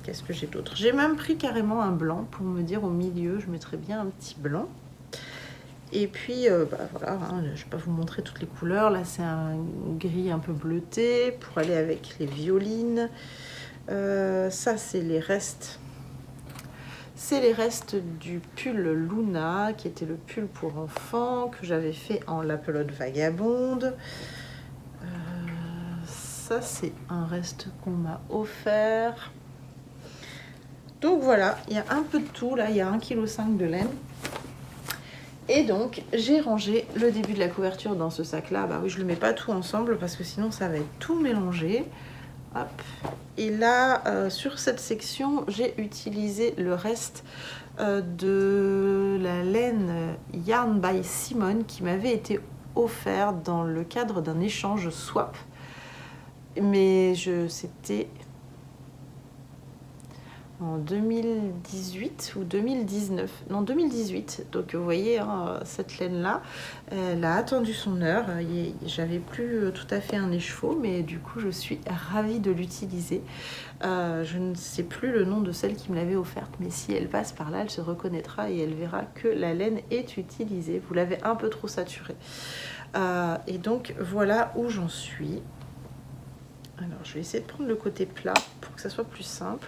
Qu'est-ce que j'ai d'autre? J'ai même pris carrément un blanc pour me dire au milieu, je mettrais bien un petit blanc. Et puis, voilà, hein, je ne vais pas vous montrer toutes les couleurs. Là, c'est un gris un peu bleuté pour aller avec les violines. Ça, c'est les restes. C'est les restes du pull Luna, qui était le pull pour enfants, que j'avais fait en la pelote vagabonde. Ça, c'est un reste qu'on m'a offert. Donc voilà, il y a un peu de tout. Là, il y a 1,5 kg de laine. Et donc, j'ai rangé le début de la couverture dans ce sac-là. Bah oui, je ne le mets pas tout ensemble parce que sinon, ça va être tout mélangé. Hop. Et là, sur cette section, j'ai utilisé le reste de la laine Yarn by Simone qui m'avait été offert dans le cadre d'un échange swap. Mais c'était en 2018 ou 2019, non 2018, donc vous voyez hein, cette laine là elle a attendu son heure, j'avais plus tout à fait un écheveau mais du coup je suis ravie de l'utiliser. Je ne sais plus le nom de celle qui me l'avait offerte mais si elle passe par là elle se reconnaîtra et elle verra que la laine est utilisée, vous l'avez un peu trop saturée. Et donc voilà où j'en suis. Alors je vais essayer de prendre le côté plat pour que ça soit plus simple.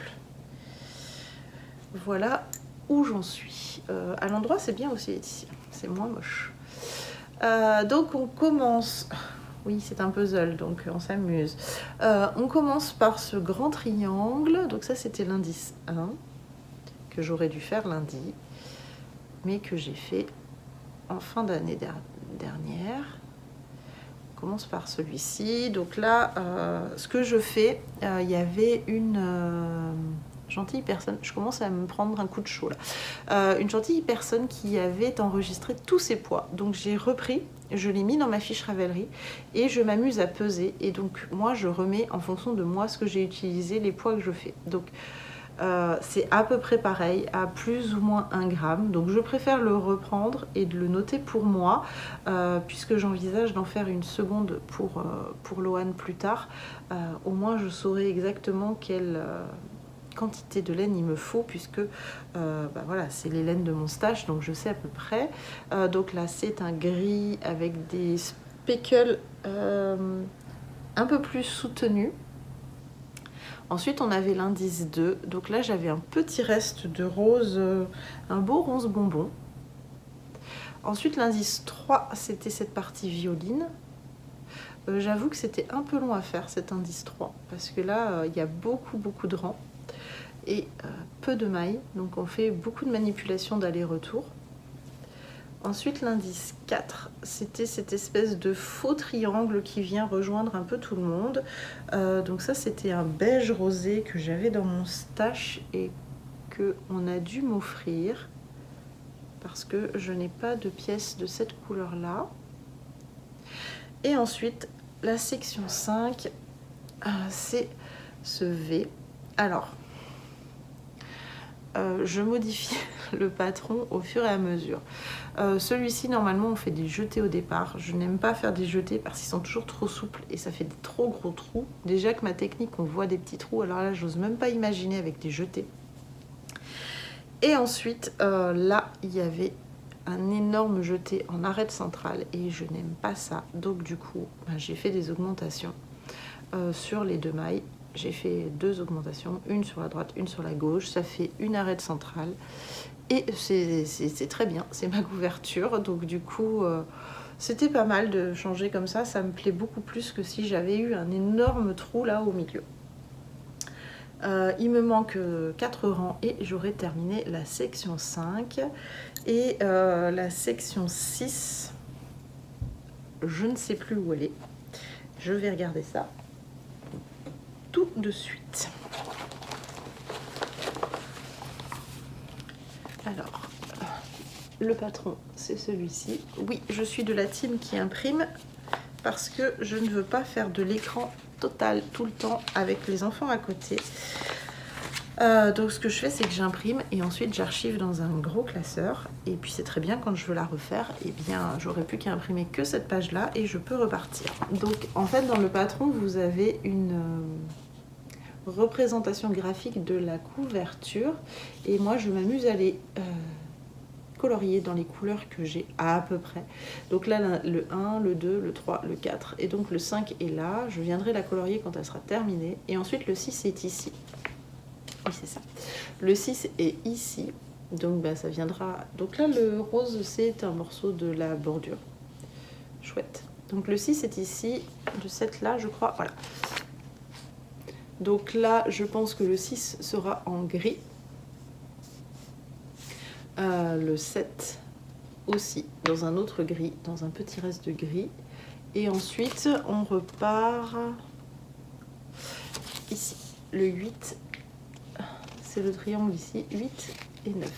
Voilà où j'en suis. À l'endroit, c'est bien aussi, Laetitia. C'est moins moche. Donc, on commence... Oui, c'est un puzzle, donc on s'amuse. On commence par ce grand triangle. Donc ça, c'était l'indice 1, que j'aurais dû faire lundi, mais que j'ai fait en fin d'année dernière. On commence par celui-ci. Donc là, ce que je fais, il y avait une... gentille personne, je commence à me prendre un coup de chaud là. Une gentille personne qui avait enregistré tous ses poids. Donc j'ai repris, je l'ai mis dans ma fiche Ravelry et je m'amuse à peser. Et donc moi je remets en fonction de moi ce que j'ai utilisé, les poids que je fais. Donc c'est à peu près pareil, à plus ou moins 1 gramme. Donc je préfère le reprendre et de le noter pour moi, puisque j'envisage d'en faire une seconde pour Lohan plus tard. Au moins je saurai exactement quelle... quantité de laine il me faut puisque voilà, c'est les laines de mon stash donc je sais à peu près. Donc là c'est un gris avec des speckles un peu plus soutenus. Ensuite on avait l'indice 2, donc là j'avais un petit reste de rose, un beau rose bonbon. Ensuite l'indice 3 c'était cette partie violine. J'avoue que c'était un peu long à faire cet indice 3 parce que là il y a beaucoup de rangs et peu de mailles, donc on fait beaucoup de manipulations d'aller-retour. Ensuite l'indice 4, c'était cette espèce de faux triangle qui vient rejoindre un peu tout le monde. Donc ça c'était un beige rosé que j'avais dans mon stash et qu'on a dû m'offrir parce que je n'ai pas de pièces de cette couleur là. Et ensuite la section 5, c'est ce V. Alors je modifie le patron au fur et à mesure. Celui-ci, normalement, on fait des jetés au départ. Je n'aime pas faire des jetés parce qu'ils sont toujours trop souples et ça fait des trop gros trous. Déjà que ma technique, on voit des petits trous, alors là, j'ose même pas imaginer avec des jetés. Et ensuite, là, il y avait un énorme jeté en arête centrale et je n'aime pas ça. Donc du coup, j'ai fait des augmentations sur les 2 mailles. J'ai fait 2 augmentations, une sur la droite, une sur la gauche. Ça fait une arête centrale et c'est très bien, c'est ma couverture. Donc du coup, c'était pas mal de changer comme ça. Ça me plaît beaucoup plus que si j'avais eu un énorme trou là au milieu. Il me manque 4 rangs et j'aurai terminé la section 5. Et la section 6, je ne sais plus où elle est. Je vais regarder ça tout de suite. Alors, le patron, c'est celui-ci. Oui, je suis de la team qui imprime parce que je ne veux pas faire de l'écran total tout le temps avec les enfants à côté. Donc ce que je fais, c'est que j'imprime et ensuite j'archive dans un gros classeur. Et puis c'est très bien, quand je veux la refaire, et bien j'aurais plus qu'à imprimer que cette page-là et je peux repartir. Donc en fait, dans le patron, vous avez une représentation graphique de la couverture. Et moi, je m'amuse à les colorier dans les couleurs que j'ai à peu près. Donc là, le 1, le 2, le 3, le 4. Et donc le 5 est là. Je viendrai la colorier quand elle sera terminée. Et ensuite, le 6 est ici. Oui, c'est ça. Le 6 est ici. Donc ça viendra... Donc là, le rose, c'est un morceau de la bordure. Chouette. Donc le 6 est ici. Le 7 là, je crois. Voilà. Donc là, je pense que le 6 sera en gris. Le 7 aussi, dans un autre gris, dans un petit reste de gris. Et ensuite, on repart ici. Le 8, c'est le triangle ici, 8 et 9.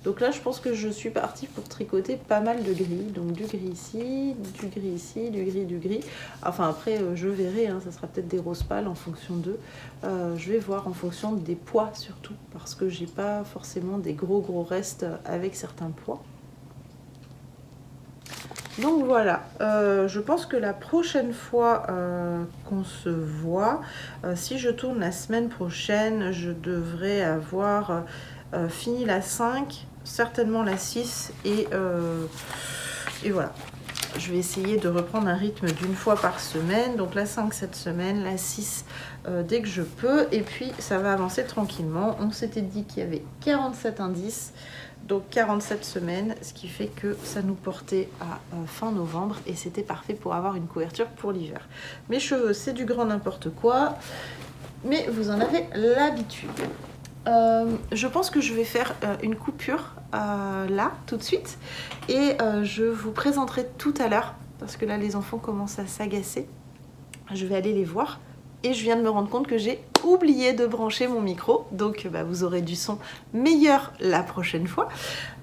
Donc là, je pense que je suis partie pour tricoter pas mal de gris. Donc du gris ici, du gris ici, du gris, du gris. Enfin après, je verrai, hein, ça sera peut-être des roses pâles en fonction d'eux. Je vais voir en fonction des poids surtout, parce que j'ai pas forcément des gros restes avec certains poids. Donc voilà, je pense que la prochaine fois qu'on se voit, si je tourne la semaine prochaine, je devrais avoir fini la 5, certainement la 6 et voilà. Je vais essayer de reprendre un rythme d'une fois par semaine, donc la 5 cette semaine, la 6 dès que je peux, et puis ça va avancer tranquillement. On s'était dit qu'il y avait 47 indices, donc 47 semaines, ce qui fait que ça nous portait à fin novembre et c'était parfait pour avoir une couverture pour l'hiver. Mes cheveux, c'est du grand n'importe quoi, mais vous en avez l'habitude. Je pense que je vais faire une coupure là, tout de suite, et je vous présenterai tout à l'heure, parce que là les enfants commencent à s'agacer. Je vais aller les voir. Et je viens de me rendre compte que j'ai oublié de brancher mon micro. Donc vous aurez du son meilleur la prochaine fois.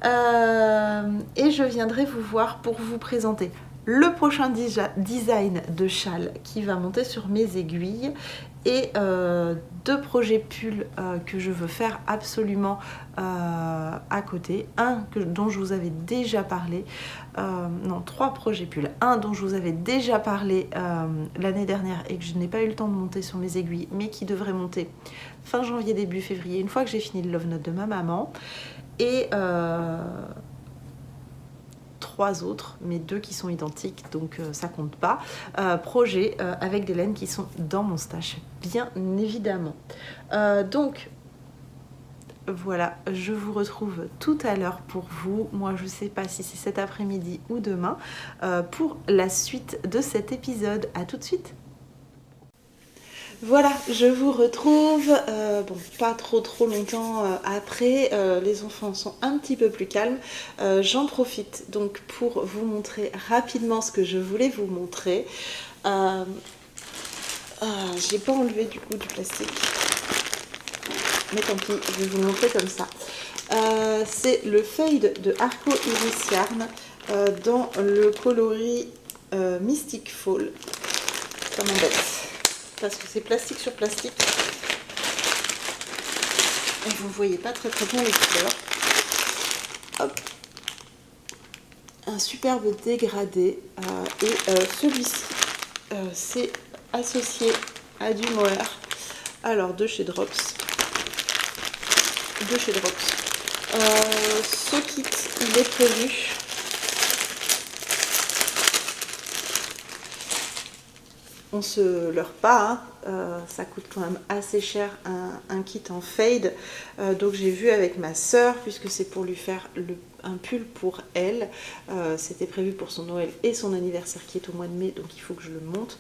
Et je viendrai vous voir pour vous présenter le prochain design de châle qui va monter sur mes aiguilles. Et 2 projets pulls que je veux faire absolument à côté. Un dont je vous avais déjà parlé. Non, 3 projets pulls. Un dont je vous avais déjà parlé l'année dernière et que je n'ai pas eu le temps de monter sur mes aiguilles, mais qui devrait monter fin janvier, début février, une fois que j'ai fini le Love Note de ma maman. Et 3 autres, mais 2 qui sont identiques, donc ça compte pas. Projets avec des laines qui sont dans mon stash, bien évidemment. Donc voilà, je vous retrouve tout à l'heure pour vous. Moi, je sais pas si c'est cet après-midi ou demain pour la suite de cet épisode. À tout de suite. Voilà, je vous retrouve, bon, pas trop longtemps après, les enfants sont un petit peu plus calmes. J'en profite donc pour vous montrer rapidement ce que je voulais vous montrer. J'ai pas enlevé du coup du plastique, mais tant pis, je vais vous le montrer comme ça. C'est le fade de Arco Iris Yarn dans le coloris Mystic Fall. Ça m'embête parce que c'est plastique sur plastique. vous ne voyez pas très bien les couleurs. Hop. Un superbe dégradé. Et celui-ci, c'est associé à du mohair. Alors, de chez Drops. Ce kit, il est prévu. On se leurre pas, hein. Ça coûte quand même assez cher un kit en fade. Donc j'ai vu avec ma sœur, puisque c'est pour lui faire un pull pour elle. C'était prévu pour son Noël et son anniversaire qui est au mois de mai, donc il faut que je le monte.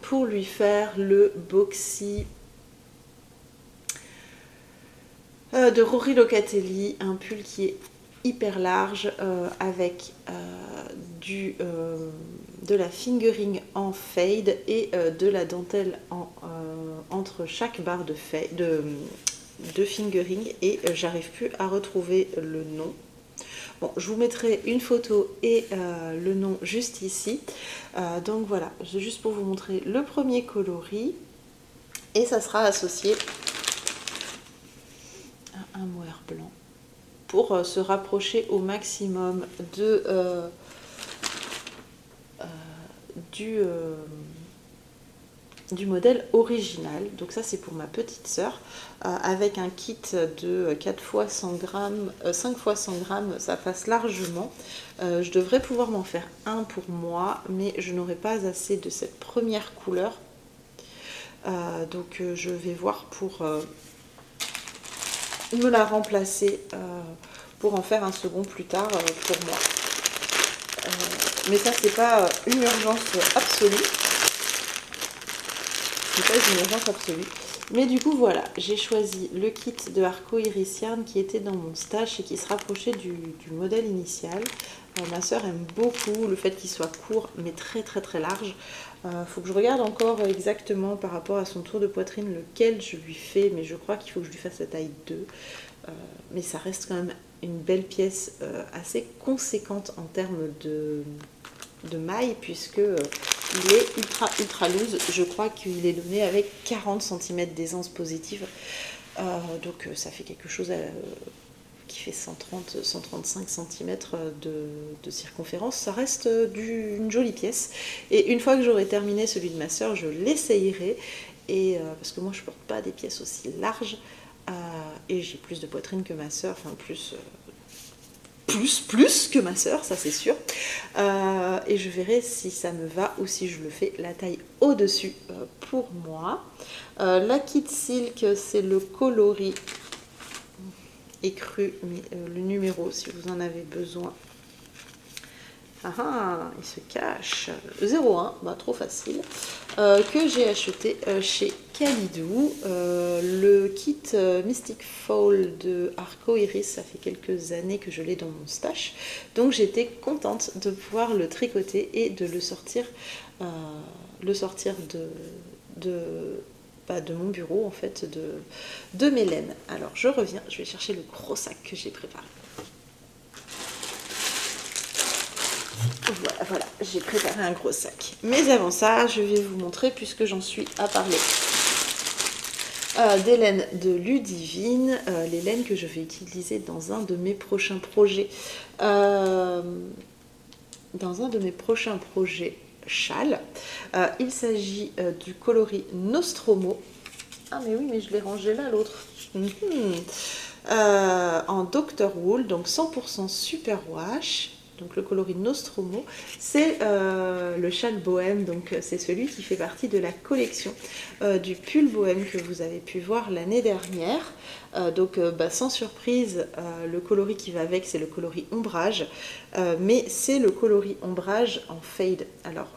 Pour lui faire le boxy de Rory Locatelli, un pull qui est hyper large avec de la fingering en fade et de la dentelle entre chaque barre de fingering, et j'arrive plus à retrouver le nom. Bon, je vous mettrai une photo et le nom juste ici. Donc voilà, juste pour vous montrer le premier coloris, et ça sera associé à un mohair blanc pour se rapprocher au maximum du modèle original. Donc ça, c'est pour ma petite sœur, avec un kit de 4 x 100 grammes, 5 x 100 grammes, ça passe largement. Je devrais pouvoir m'en faire un pour moi, mais je n'aurai pas assez de cette première couleur. Donc je vais voir pour me la remplacer, pour en faire un second plus tard pour moi. Mais ça, c'est pas une urgence absolue. Mais du coup, voilà, j'ai choisi le kit de Arco Iris Yarn qui était dans mon stash et qui se rapprochait du modèle initial. Ma soeur aime beaucoup le fait qu'il soit court mais très large. Faut que je regarde encore exactement par rapport à son tour de poitrine lequel je lui fais, mais je crois qu'il faut que je lui fasse la taille 2. Mais ça reste quand même une belle pièce assez conséquente en termes de maille, puisque il est ultra loose. Je crois qu'il est donné avec 40 cm d'aisance positive, donc ça fait quelque chose qui fait 130-135 cm de circonférence. Ça reste une jolie pièce, et une fois que j'aurai terminé celui de ma soeur, je l'essayerai, et parce que moi je porte pas des pièces aussi larges, et j'ai plus de poitrine que ma soeur, enfin plus que ma soeur, ça c'est sûr. Et je verrai si ça me va ou si je le fais la taille au-dessus pour moi. La Kit Silk, c'est le coloris écru, mais le numéro si vous en avez besoin. Il se cache. 01, bah, trop facile. Que j'ai acheté chez Kalidou. Le kit Mystic Fall de Arco Iris, ça fait quelques années que je l'ai dans mon stash. Donc j'étais contente de pouvoir le tricoter et de le sortir de mon bureau, en fait, de mes laines. Alors je reviens, je vais chercher le gros sac que j'ai préparé. Voilà, j'ai préparé un gros sac. Mais avant ça, je vais vous montrer, puisque j'en suis à parler, des laines de Ludivine, les laines que je vais utiliser dans un de mes prochains projets. Châle. Il s'agit du coloris Nostromo. Ah mais oui, mais je l'ai rangé là, l'autre. En Dr. Wool, donc 100% superwash. Donc le coloris Nostromo, c'est le châle bohème, donc c'est celui qui fait partie de la collection du pull bohème que vous avez pu voir l'année dernière. Donc sans surprise, le coloris qui va avec, c'est le coloris ombrage, mais c'est le coloris ombrage en fade. Alors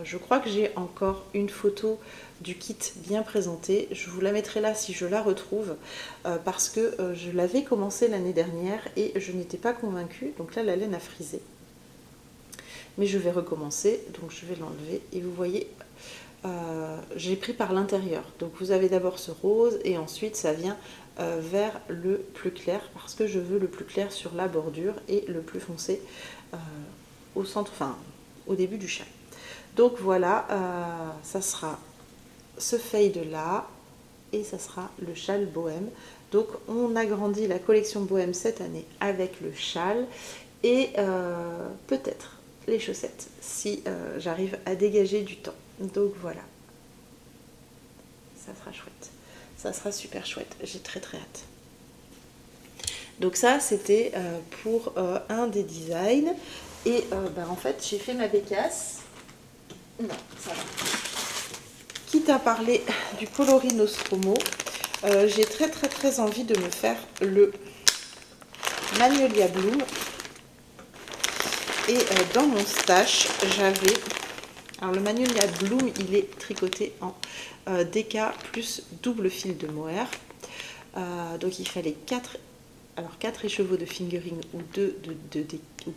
je crois que j'ai encore une photo du kit bien présenté, je vous la mettrai là si je la retrouve, parce que je l'avais commencé l'année dernière et je n'étais pas convaincue. Donc là, la laine a frisé, mais je vais recommencer, donc je vais l'enlever, et vous voyez, j'ai pris par l'intérieur. Donc vous avez d'abord ce rose et ensuite ça vient vers le plus clair, parce que je veux le plus clair sur la bordure et le plus foncé au centre, enfin au début du châle. Donc voilà, ça sera ce fade là, et ça sera le châle bohème. Donc on agrandit la collection bohème cette année avec le châle et peut-être les chaussettes si j'arrive à dégager du temps. Donc voilà, ça sera chouette, ça sera super chouette, j'ai très très hâte. Donc ça c'était pour un des designs et en fait j'ai fait ma bécasse. Non, ça va. Quitte à parler du coloris Nostromo, j'ai très envie de me faire le Magnolia Bloom. Et dans mon stash, j'avais... Alors le Magnolia Bloom, il est tricoté en DK plus double fil de mohair. Donc il fallait 4 écheveaux de fingering ou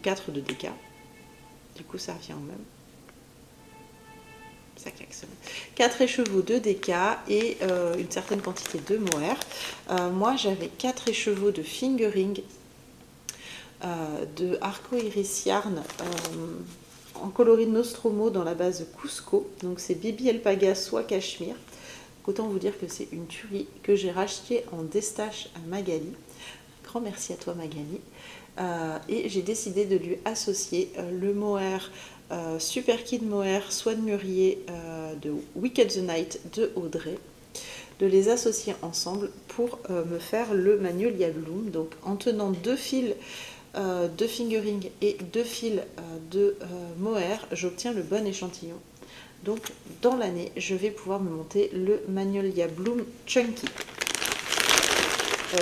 4 de DK. Du coup ça revient au même. Ça klaxonne. 4 écheveaux de DK et une certaine quantité de mohair. Moi j'avais 4 écheveaux de fingering de Arco Iris Yarn en coloris Nostromo dans la base Cusco. Donc c'est Bibi Alpaga soit Cachemire. Autant vous dire que c'est une tuerie que j'ai racheté en destache à Magali. Grand merci à toi Magali. Et j'ai décidé de lui associer le mohair Super Kid Mohair Soie de Mûrier de Wicked the Night de Audrey, de les associer ensemble pour me faire le Magnolia Bloom. Donc en tenant 2 fils de fingering et 2 fils de mohair, j'obtiens le bon échantillon. Donc dans l'année, je vais pouvoir me monter le Magnolia Bloom Chunky.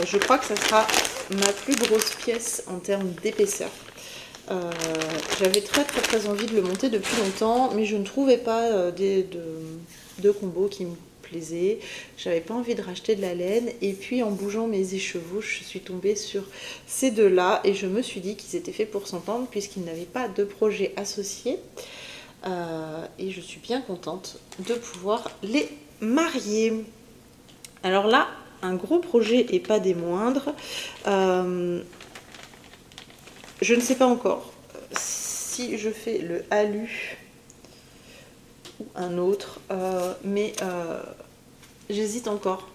Je crois que ça sera ma plus grosse pièce en termes d'épaisseur. J'avais très envie de le monter depuis longtemps, mais je ne trouvais pas de combo qui me plaisait. J'avais pas envie de racheter de la laine, et puis en bougeant mes écheveaux, je suis tombée sur ces deux-là, et je me suis dit qu'ils étaient faits pour s'entendre, puisqu'ils n'avaient pas de projet associé. Et je suis bien contente de pouvoir les marier. Alors là, un gros projet et pas des moindres. Je ne sais pas encore si je fais le Alu ou un autre, mais j'hésite encore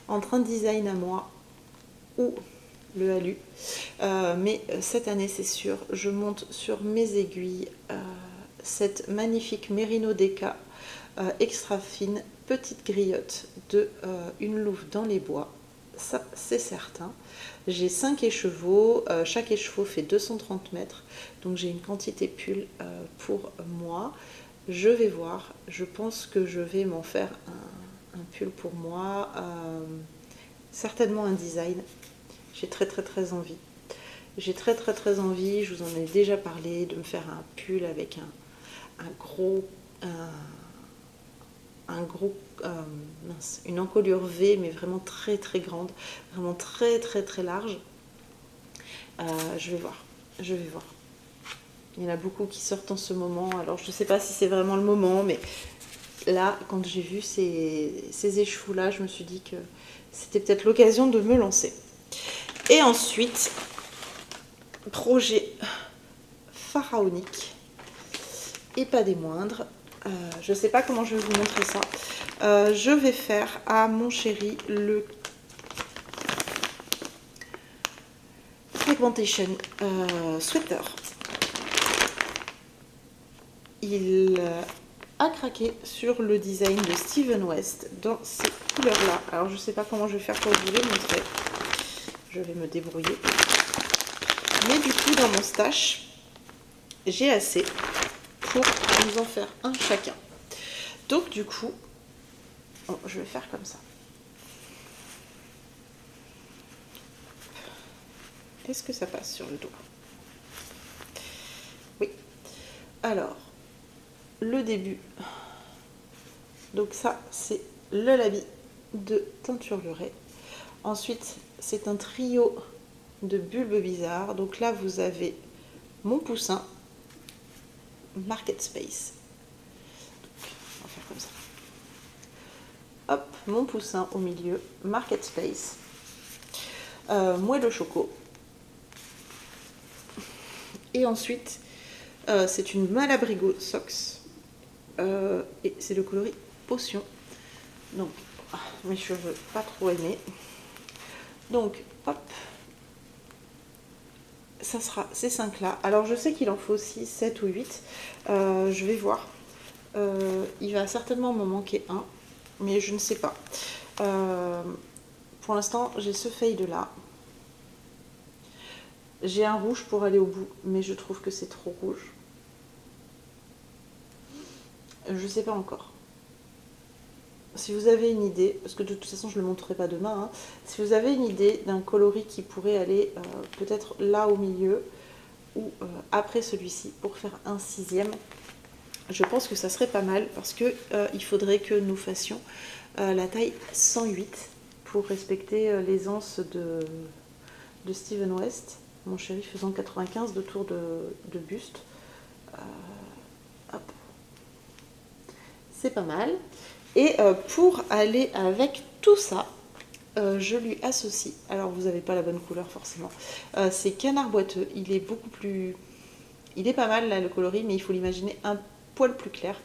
entre un design à moi ou le Alu. Mais cette année, c'est sûr, je monte sur mes aiguilles cette magnifique Merino DK extra fine, petite griotte de une louve dans les bois. Ça, c'est certain. J'ai 5 écheveaux, chaque écheveau fait 230 mètres, donc j'ai une quantité pull pour moi. Je vais voir, je pense que je vais m'en faire un pull pour moi, certainement un design. J'ai très envie. J'ai très envie, je vous en ai déjà parlé, de me faire un pull avec une encolure V, mais vraiment très grande, vraiment très large. Je vais voir. Il y en a beaucoup qui sortent en ce moment, alors je ne sais pas si c'est vraiment le moment, mais là, quand j'ai vu ces écheveaux là, je me suis dit que c'était peut-être l'occasion de me lancer. Et ensuite, projet pharaonique et pas des moindres. Je ne sais pas comment je vais vous montrer ça. Je vais faire à mon chéri le Fragmentation Sweater. Il a craqué sur le design de Steven West dans ces couleurs-là. Alors je ne sais pas comment je vais faire pour vous les montrer. Je vais me débrouiller. Mais du coup, dans mon stash, j'ai assez pour nous en faire un chacun. Donc du coup, je vais faire comme ça. Est-ce que ça passe sur le dos? Oui. Alors, le début. Donc ça, c'est le labis de teinturlurée. Ensuite, c'est un trio de bulbes bizarres. Donc là, vous avez mon poussin, Market Space. Donc, on va faire comme ça. Hop, mon poussin au milieu, Market Space. Moelle au choco. Et ensuite, c'est une Malabrigo Socks. Et c'est le coloris Potion. Donc, mes cheveux pas trop aimés. Donc, hop, ça sera ces 5 là. Alors je sais qu'il en faut aussi 7 ou 8. Je vais voir. Il va certainement me manquer un, mais je ne sais pas. Pour l'instant, j'ai ce fade là. J'ai un rouge pour aller au bout, mais je trouve que c'est trop rouge. Je sais pas encore. Si vous avez une idée, parce que de toute façon je ne le montrerai pas demain, hein, si vous avez une idée d'un coloris qui pourrait aller peut-être là au milieu ou après celui-ci pour faire un 6e, je pense que ça serait pas mal parce que il faudrait que nous fassions la taille 108 pour respecter les anses de Steven West, mon chéri faisant 95 de tour de buste. Hop. C'est pas mal. Et pour aller avec tout ça, je lui associe, alors vous n'avez pas la bonne couleur forcément, c'est Canard Boiteux, il est beaucoup plus, il est pas mal là le coloris, mais il faut l'imaginer un poil plus clair.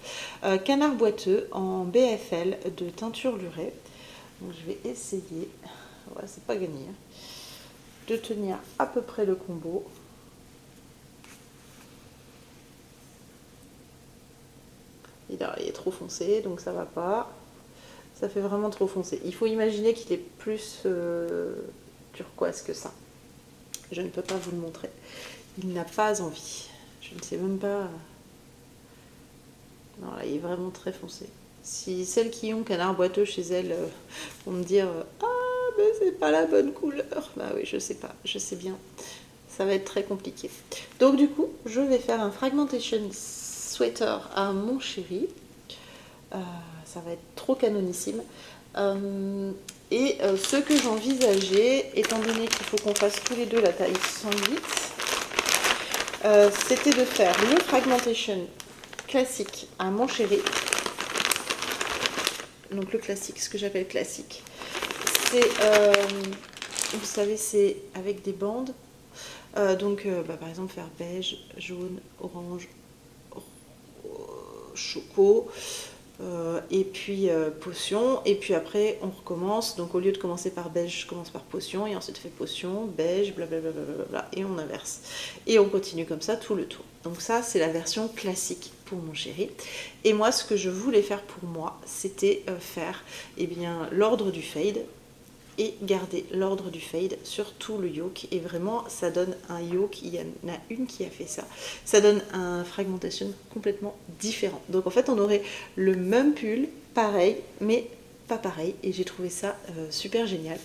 Canard Boiteux en BFL de teinture lurée, donc je vais essayer, ouais, c'est pas gagné, hein, de tenir à peu près le combo. Il est trop foncé, donc ça va pas. Ça fait vraiment trop foncé. Il faut imaginer qu'il est plus turquoise que ça. Je ne peux pas vous le montrer. Il n'a pas envie. Je ne sais même pas. Non, là, il est vraiment très foncé. Si celles qui ont Canard Boiteux chez elles vont me dire ah, mais c'est pas la bonne couleur. Bah oui, je sais pas. Je sais bien. Ça va être très compliqué. Donc, du coup, je vais faire un Fragmentation Sweater à mon chéri. Ça va être trop canonissime. Ce que j'envisageais, étant donné qu'il faut qu'on fasse tous les deux la taille 108, c'était de faire le Fragmentation classique à mon chéri. Donc le classique, ce que j'appelle classique, c'est, vous savez, c'est avec des bandes. Par exemple, faire beige, jaune, orange, choco, et puis potion, et puis après on recommence. Donc au lieu de commencer par beige, je commence par potion, et ensuite je fais potion, beige, blablabla, et on inverse. Et on continue comme ça tout le tour. Donc ça, c'est la version classique pour mon chéri. Et moi, ce que je voulais faire pour moi, c'était faire l'ordre du fade, et garder l'ordre du fade sur tout le yoke, et vraiment ça donne un yoke, il y en a une qui a fait ça, ça donne un fragmentation complètement différent. Donc en fait on aurait le même pull, pareil, mais pas pareil, et j'ai trouvé ça super génial.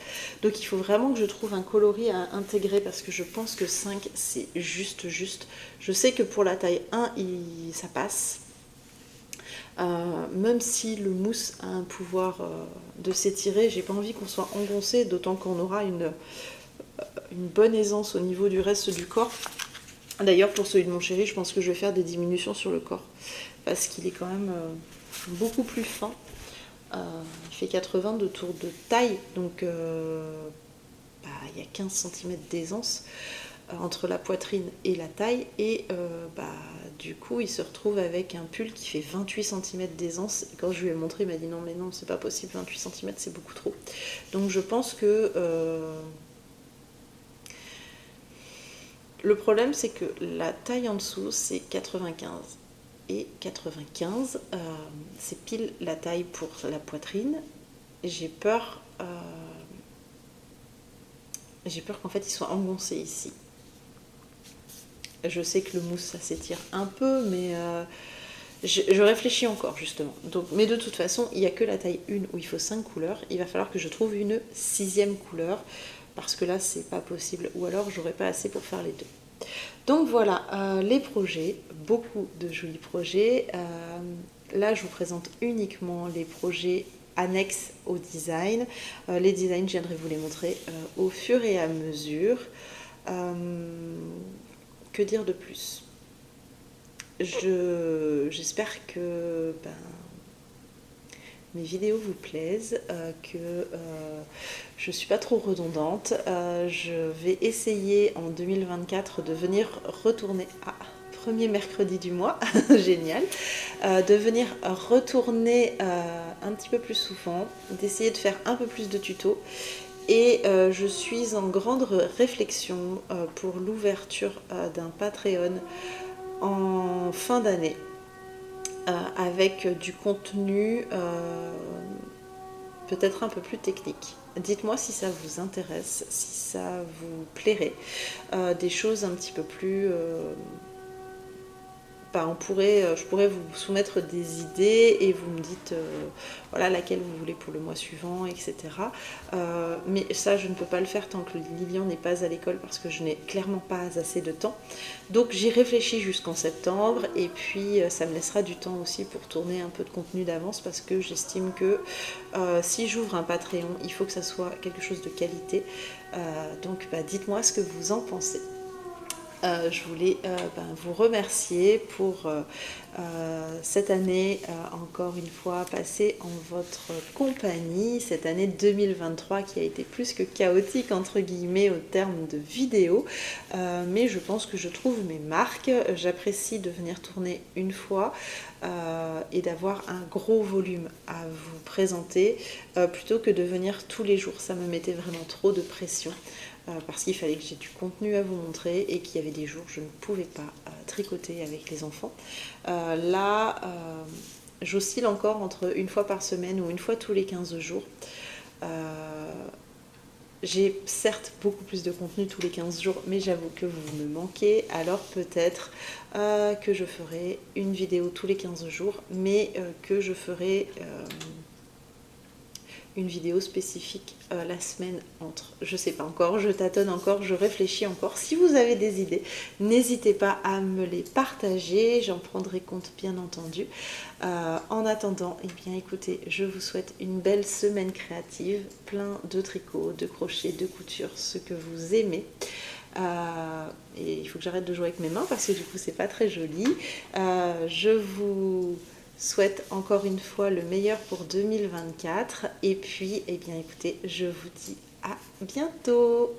Donc il faut vraiment que je trouve un coloris à intégrer, parce que je pense que 5 c'est juste. Je sais que pour la taille 1 ça passe, même si le mousse a un pouvoir de s'étirer, j'ai pas envie qu'on soit engoncé, d'autant qu'on aura une bonne aisance au niveau du reste du corps. D'ailleurs, pour celui de mon chéri, je pense que je vais faire des diminutions sur le corps, parce qu'il est quand même beaucoup plus fin. Il fait 80 de tour de taille, donc il y a 15 cm d'aisance entre la poitrine et la taille, et du coup il se retrouve avec un pull qui fait 28 cm d'aisance. Et quand je lui ai montré, il m'a dit non mais non, c'est pas possible, 28 cm c'est beaucoup trop. Donc je pense que le problème c'est que la taille en dessous c'est 95, et 95 c'est pile la taille pour la poitrine. J'ai peur qu'en fait il soit engoncé ici. Je sais que le mousse, ça s'étire un peu, mais je réfléchis encore, justement. Donc, mais de toute façon, il n'y a que la taille 1 où il faut 5 couleurs. Il va falloir que je trouve une 6e couleur, parce que là, c'est pas possible. Ou alors, j'aurais pas assez pour faire les deux. Donc voilà, les projets, beaucoup de jolis projets. Là, je vous présente uniquement les projets annexes au design. Les designs, je viendrai vous les montrer au fur et à mesure. Que dire de plus? J'espère que mes vidéos vous plaisent, que je ne suis pas trop redondante. Je vais essayer en 2024 de venir retourner premier mercredi du mois, génial, de venir retourner un petit peu plus souvent, d'essayer de faire un peu plus de tutos. Et je suis en grande réflexion pour l'ouverture d'un Patreon en fin d'année avec du contenu peut-être un peu plus technique. Dites-moi si ça vous intéresse, si ça vous plairait. Des choses un petit peu plus... je pourrais vous soumettre des idées et vous me dites voilà laquelle vous voulez pour le mois suivant, etc. Mais ça, je ne peux pas le faire tant que Lilian n'est pas à l'école parce que je n'ai clairement pas assez de temps. Donc j'y réfléchis jusqu'en septembre et puis ça me laissera du temps aussi pour tourner un peu de contenu d'avance parce que j'estime que si j'ouvre un Patreon, il faut que ça soit quelque chose de qualité. Donc dites-moi ce que vous en pensez. Je voulais vous remercier pour cette année, encore une fois, passée en votre compagnie, cette année 2023 qui a été plus que chaotique, entre guillemets, au terme de vidéos, mais je pense que je trouve mes marques. J'apprécie de venir tourner une fois et d'avoir un gros volume à vous présenter, plutôt que de venir tous les jours. Ça me mettait vraiment trop de pression. Parce qu'il fallait que j'ai du contenu à vous montrer et qu'il y avait des jours où je ne pouvais pas tricoter avec les enfants. Là, j'oscille encore entre une fois par semaine ou une fois tous les 15 jours. J'ai certes beaucoup plus de contenu tous les 15 jours, mais j'avoue que vous me manquez. Alors peut-être que je ferai une vidéo tous les 15 jours, mais que je ferai... une vidéo spécifique la semaine entre. Je sais pas encore, je tâtonne encore, je réfléchis encore. Si vous avez des idées, n'hésitez pas à me les partager, j'en prendrai compte bien entendu. En attendant, eh bien écoutez, je vous souhaite une belle semaine créative, plein de tricot, de crochet, de couture, ce que vous aimez. Et il faut que j'arrête de jouer avec mes mains parce que du coup c'est pas très joli. Je vous souhaite encore une fois le meilleur pour 2024 et puis eh bien écoutez, je vous dis à bientôt.